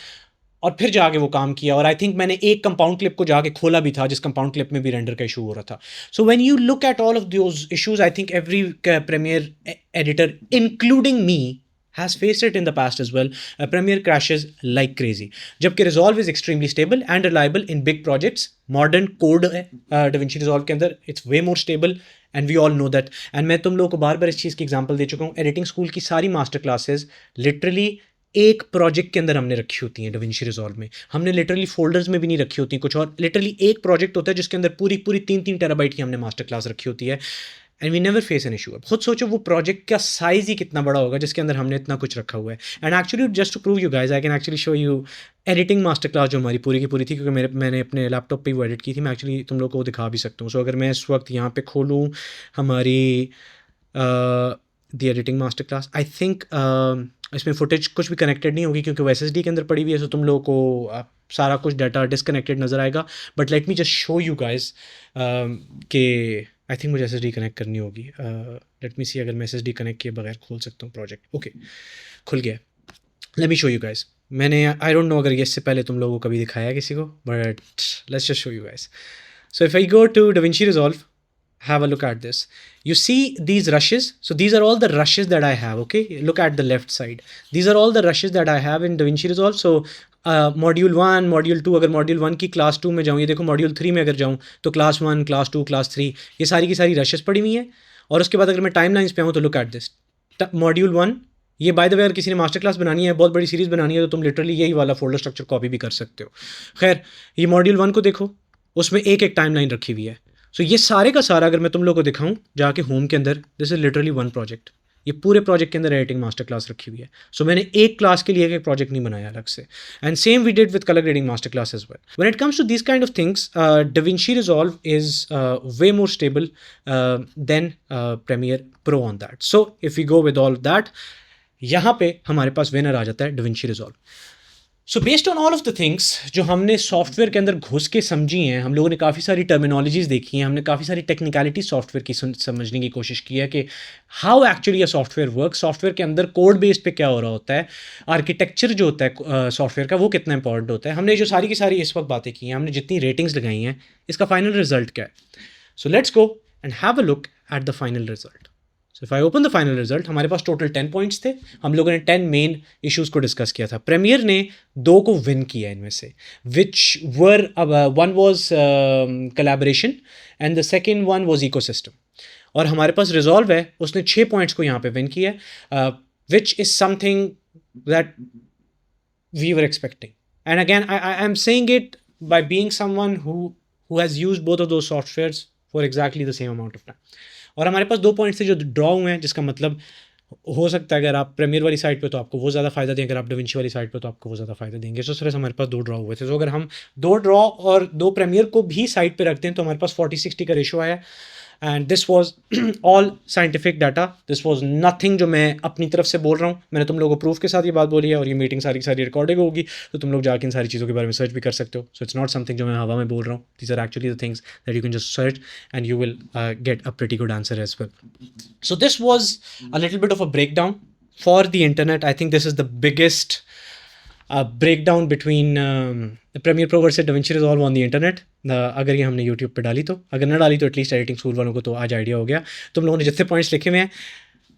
S1: और फिर जाके वो काम किया, और आई थिंक मैंने एक कंपाउंड क्लिप को जाके खोला भी था जिस कंपाउंड क्लिप में भी रेंडर का इशू हो रहा था. So when you look at all of those issues, I think every Premiere editor including me has faced it in the past as well. Premiere crashes like crazy. जबकि Resolve is extremely stable and reliable in big projects. Modern code है DaVinci Resolve के अंदर, it's way more stable and we all know that. And मैं तुम लोगों को बार बार इस चीज़ की एग्जांपल दे चुका हूँ. एडिटिंग स्कूल की सारी मास्टर क्लासेस लिटरली एक प्रोजेक्ट के अंदर हमने रखी होती हैं. DaVinci Resolve में हमने लिटरली फोल्डर्स में भी नहीं रखी होती कुछ, और लिटरली एक प्रोजेक्ट होता है जिसके अंदर पूरी पूरी 3-3 टेराबाइट की हमने मास्टर क्लास रखी होती है. And we never face an issue. अब खुद सोचो वो प्रोजेक्ट का साइज ही कितना बड़ा होगा जिसके अंदर हमने इतना कुछ रखा हुआ है. And actually just to prove you guys, I can actually show you editing master class जो हमारी पूरी की पूरी थी, क्योंकि मैंने अपने लैपटॉप पे वो एडिट की थी. मैं एक्चुअली तुम लोग को दिखा भी सकता हूँ. सो अगर मैं इस वक्त यहाँ पे खोलूँ हमारी the editing master class, I think इसमें फुटेज कुछ भी कनेक्टेड नहीं होगी क्योंकि वो SSD के अंदर पड़ी हुई है. सो तुम लोगों को सारा कुछ डाटा डिसकनेक्टेड नज़र आएगा. But let me just show you guys के आई थिंक मुझे SSD कनेक्ट करनी होगी. लेट मी सी अगर मैं SSD कनेक्ट किए बगैर खोल सकता हूँ प्रोजेक्ट. ओके, खुल गया. Let me show you guys. मैंने आई डोंट नो अगर ये इससे पहले तुम लोगों को कभी दिखाया है किसी को, but let's just show you guys. So if I go to DaVinci Resolve, have a look at this. You see these rushes? So these are all the rushes that I have, okay? Look at the left side. These are all the rushes that I have in DaVinci Resolve. So module 1, module 2, अगर module 1 की class 2 में जाऊँ, ये देखो module 3 में अगर जाऊँ तो क्लास 1, क्लास 2, क्लास 3, ये सारी की सारी रशेस पड़ी हुई हैं. और उसके बाद अगर मैं टाइम लाइन्स पे आऊँ तो लुक एट दिस. मॉड्यूल 1, ये बाय द वे अगर किसी ने मास्टर क्लास बनानी है, बहुत बड़ी सीरीज़ बनानी है, तो तुम लिटरली यही वाला फोल्डर स्ट्रक्चर कॉपी भी कर सकते हो. खैर, ये मॉड्यूल 1 को देखो, उसमें एक एक टाइम लाइन रखी हुई है. सो ये सारे का सारा अगर मैं तुम लोग को दिखाऊं जाके होम के अंदर, this is literally one project. ये पूरे प्रोजेक्ट के अंदर एडिटिंग मास्टर क्लास रखी हुई है. सो मैंने एक क्लास के लिए एक प्रोजेक्ट नहीं बनाया अलग से. And same we did with colour grading master class as well. When it comes to this kind of things, DaVinci Resolve is way more stable than Premiere Pro on that. So if we go with all of that, यहाँ पे हमारे पास winner आ जाता है DaVinci Resolve. So based on all of the things जो हमने software के अंदर घुस के समझी हैं, हम लोगों ने काफ़ी सारी टर्मिनोलॉजीज़ देखी हैं, हमने काफ़ी सारी टेक्निकलिटी सॉफ्टवेयर की समझने की कोशिश की है कि how actually a software work, software के अंदर कोड बेस पे क्या हो रहा होता है, आर्किटेक्चर जो होता है सॉफ्टवेयर का वो कितना इंपॉर्टेंट होता है. हमने जो सारी की सारी इस वक्त बातें की हैं, हमने जितनी रेटिंग्स लगाई हैं, इसका फाइनल रिजल्ट क्या है. सो let's go and have a look at the final result. So if I open the final result, हमारे पास टोटल 10 पॉइंट्स थे. हम लोगों ने 10 मेन इश्यूज़ को डिस्कस किया था. प्रीमियर ने 2 को विन किया इनमें से, which were one was collaboration and the second one was ecosystem. और हमारे पास रिजॉल्व है, उसने 6 पॉइंट्स को यहाँ पे विन किया, which is something that we were expecting. And again I am saying it by being someone who has used both of those softwares for exactly the same amount of time. और हमारे पास 2 points थे जो draw हुए हैं, जिसका मतलब हो सकता है अगर आप प्रीमियर वाली साइड पे तो आपको वो ज़्यादा फ़ायदा देंगे, अगर आप DaVinci वाली साइड पे तो आपको वो ज़्यादा फ़ायदा देंगे. सो सिर्फ हमारे पास 2 ड्रॉ हुए थे. तो अगर हम 2 ड्रॉ और 2 प्रीमियर को भी साइड पे रखते हैं तो हमारे पास 40-60 का रेशो आया. And this was all scientific data. This was nothing जो मैं अपनी तरफ से बोल रहा हूँ. मैंने तुम लोगों को प्रूफ के साथ ये बात बोली है, और ये मीटिंग सारी की सारी रिकॉर्डिंग होगी, तो तुम लोग जाके इन सारी चीज़ों के बारे में सर्च भी कर सकते हो. सो इट्स नॉट समथिंग जो मैं हवा में बोल रहा हूँ. These are actually the things that you can just search and you will get a pretty good answer as well. So this was a little bit of a breakdown for the internet. I think this is the biggest breakdown between the Premiere Pro versus DaVinci Resolve on the internet. अगर ये हमने YouTube पे डाली तो, अगर ना डाली तो एटलीस्ट एडिटिंग स्कूल वालों को तो आज आइडिया हो गया. तुम लोगों ने जितने पॉइंट्स लिखे हुए हैं,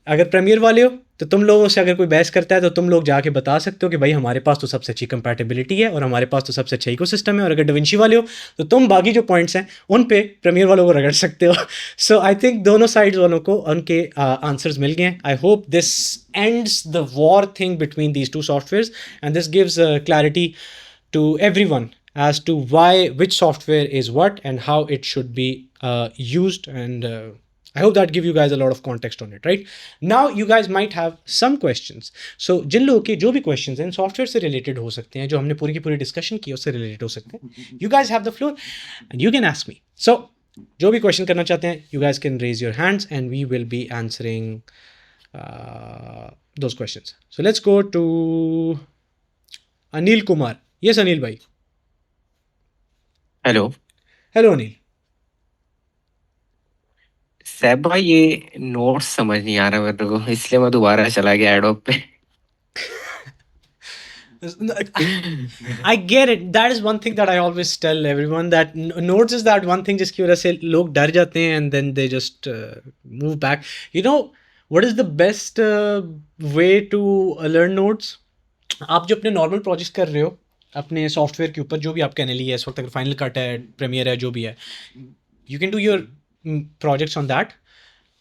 S1: अगर प्रीमियर वाले हो तो तुम लोगों से अगर कोई बहस करता है तो तुम लोग जाके बता सकते हो कि भाई हमारे पास तो सबसे अच्छी कंपैटिबिलिटी है और हमारे पास तो सबसे अच्छा इकोसिस्टम है. और अगर DaVinci वाले हो तो तुम बाकी जो पॉइंट्स हैं उन पे प्रीमियर वालों को रगड़ सकते हो. सो आई थिंक दोनों साइड्स वालों को उनके आंसर्स मिल गए हैं. I hope this ends the war thing between these 2 softwares and this gives clarity to everyone as to why which software is what and how it should be used. And I hope that give you guys a lot of context on it, right? Now you guys might have some questions. So जिन लोगों के जो भी questions हैं software से related हो सकते हैं, जो हमने पूरी की पूरी discussion की उससे related हो सकते हैं, you guys have the floor and you can ask me. So जो भी question करना चाहते हैं, you guys can raise your hands and we will be answering those questions. So let's go to Anil Kumar. Yes, Anil bhai.
S9: Hello
S1: Hello Anil.
S9: सैब भाई, ये notes समझ नहीं आ रहा मेरे को, इसलिए मैं दोबारा चला गया एडोब पे.
S1: I get it. That is one thing that I always tell everyone, that notes is that one thing जिसकी वजह से लोग डर जाते हैं and then they just move back. You know what is the best way to learn notes? आप जो अपने नॉर्मल प्रोजेक्ट्स कर रहे हो अपने सॉफ्टवेयर के ऊपर, जो भी आपका NLE है इस वक्त, अगर फाइनल कट है, प्रीमियर है, जो भी है, you can do your projects on that.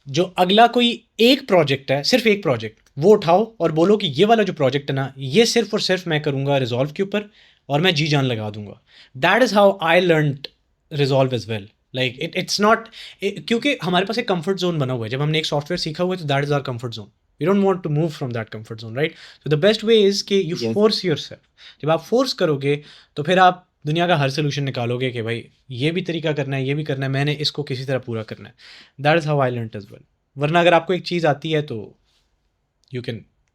S1: जो अगला कोई एक प्रोजेक्ट है, सिर्फ एक प्रोजेक्ट, वो उठाओ और बोलो कि ये वाला जो प्रोजेक्ट है ना, ये सिर्फ और सिर्फ मैं करूँगा रिजॉल्व के ऊपर और मैं जी जान लगा दूंगा. That is how I learn Resolve as well. Like it's not, क्योंकि हमारे पास एक कंफर्ट जोन बना हुआ है. जब हमने एक सॉफ्टवेयर सीखा हुआ है तो that is our comfort zone. We don't want to move from that comfort zone, right? So the best way is कि यू फोर्स योरसेल्फ. जब आप फोर्स करोगे तो फिर आप दुनिया का हर सोल्यूशन निकालोगे कि भाई ये भी तरीका करना है, ये भी करना है, मैंने इसको किसी तरह पूरा करना है. That is how I learn as well. वरना अगर आपको एक चीज़ आती है तो you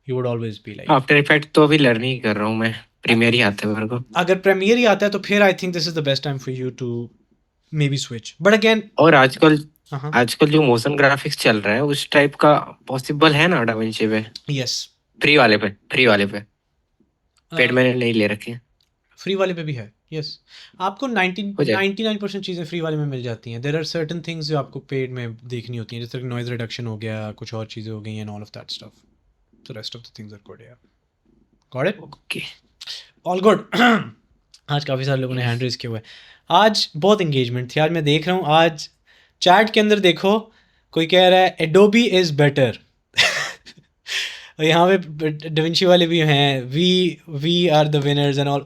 S1: would always be like.
S9: After Effect तो अभी लर्न ही कर रहा हूँ मैं, प्रीमियर ही आता है मेरे को.
S1: अगर प्रीमियर ही आता है तो फिर I think this is the best time for you to maybe switch. But again,
S9: और आजकल जो मोशन ग्राफिक्स चल रहा है उस टाइप का पॉसिबल है ना डाविंची पे?
S1: यस,
S9: फ्री वाले पे पेड मैंने नहीं ले रखे.
S1: फ्री वाले पे भी है. यस, आपको 99% चीज़ें फ्री वाले में मिल जाती हैं. देयर आर सर्टन थिंग्स जो आपको पेड में देखनी होती हैं, जैसे नॉइज रिडक्शन हो गया, कुछ और चीज़ें हो गई and all of that stuff. The rest of the things are good. Yeah got it?
S9: Okay,
S1: all good. आज काफ़ी सारे लोगों ने हैंड रेज किया हुआ है. आज बहुत एंगेजमेंट थी. आज मैं देख रहा हूँ, आज चैट के अंदर देखो, कोई कह रहा है एडोबी इज़ बेटर. यहाँ पे डाविंची वाले भी हैं. We are the winners and all.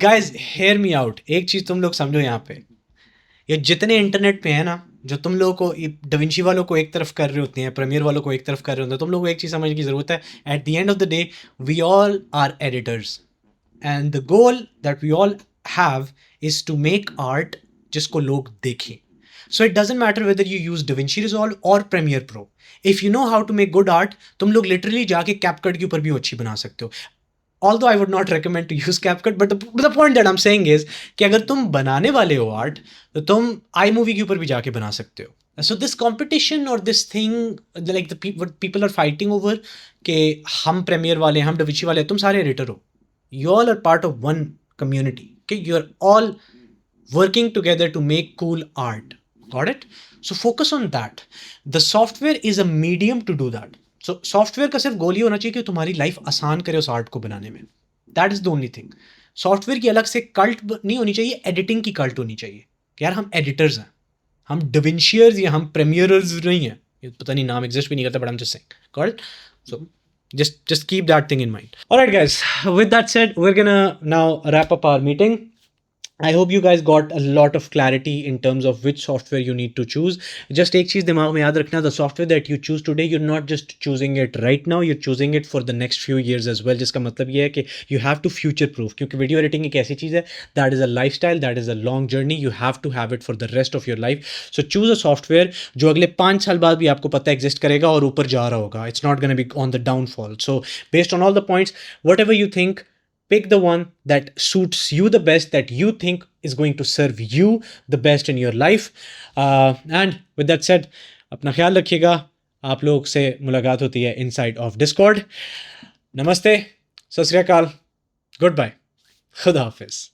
S1: Guys hear me out. एक चीज़ तुम लोग समझो, यहाँ पे ये जितने इंटरनेट पे हैं ना, जो तुम लोगों को डाविंची वालों को एक तरफ कर रहे होते हैं, प्रीमियर वालों को एक तरफ कर रहे होते हैं, तुम लोगों को एक चीज़ समझने की ज़रूरत है. At the end of the day we all are editors and the goal that we all have is to make art जिसको लोग देखें. So it doesn't matter whether you use DaVinci Resolve or Premiere Pro. If you know how to make good art, तुम लोग literally जाके CapCut के ऊपर भी अच्छी बना सकते हो. Although I would not recommend to use CapCut, but the point that I'm saying is कि अगर तुम बनाने वाले हो आर्ट तो तुम iMovie के ऊपर भी जाके बना सकते हो. So this competition or this thing like what people are fighting over कि हम Premiere वाले, हम DaVinci वाले, तुम सारे एडिटर हो. You all are part of one community. Okay? You are all working together to make cool art. Got it? So focus on that. The software is a medium to do that. So software का सिर्फ गोल ही होना चाहिए कि तुम्हारी life आसान करे उस art को बनाने में. That is the only thing. Software की अलग से कल्ट नहीं होनी चाहिए, एडिटिंग की कल्ट होनी चाहिए. यार हम एडिटर्स हैं, हम डिविंशियर्स या हम प्रीमियर्स नहीं हैं. ये पता नहीं नाम एग्जिस्ट भी नहीं करता, but I am just saying. Got it? So just keep that thing in mind. All right guys, with that said, we're gonna now wrap up our meeting. I hope you guys got a lot of clarity in terms of which software you need to choose. Just एक चीज़ दिमाग में याद रखना, the software that you choose today, you're not just choosing it right now, you're choosing it for the next few years as well. जिसका मतलब ये है कि you have to future proof, क्योंकि वीडियो एडिटिंग एक ऐसी चीज़ है, that is a lifestyle, that is a long journey, you have to have it for the rest of your life. So choose a software जो अगले 5 साल बाद भी आपको पता exist करेगा और ऊपर जा रहा होगा. It's not going to be on the downfall. So based on all the points, whatever you think, pick the one that suits you the best, that you think is going to serve you the best in your life. And with that said, अपना ख्याल रखिएगा. आप लोग से मुलाकात होती है inside of Discord. नमस्ते, सत श्री अकाल, गुड बाय, खुदा हाफिज़.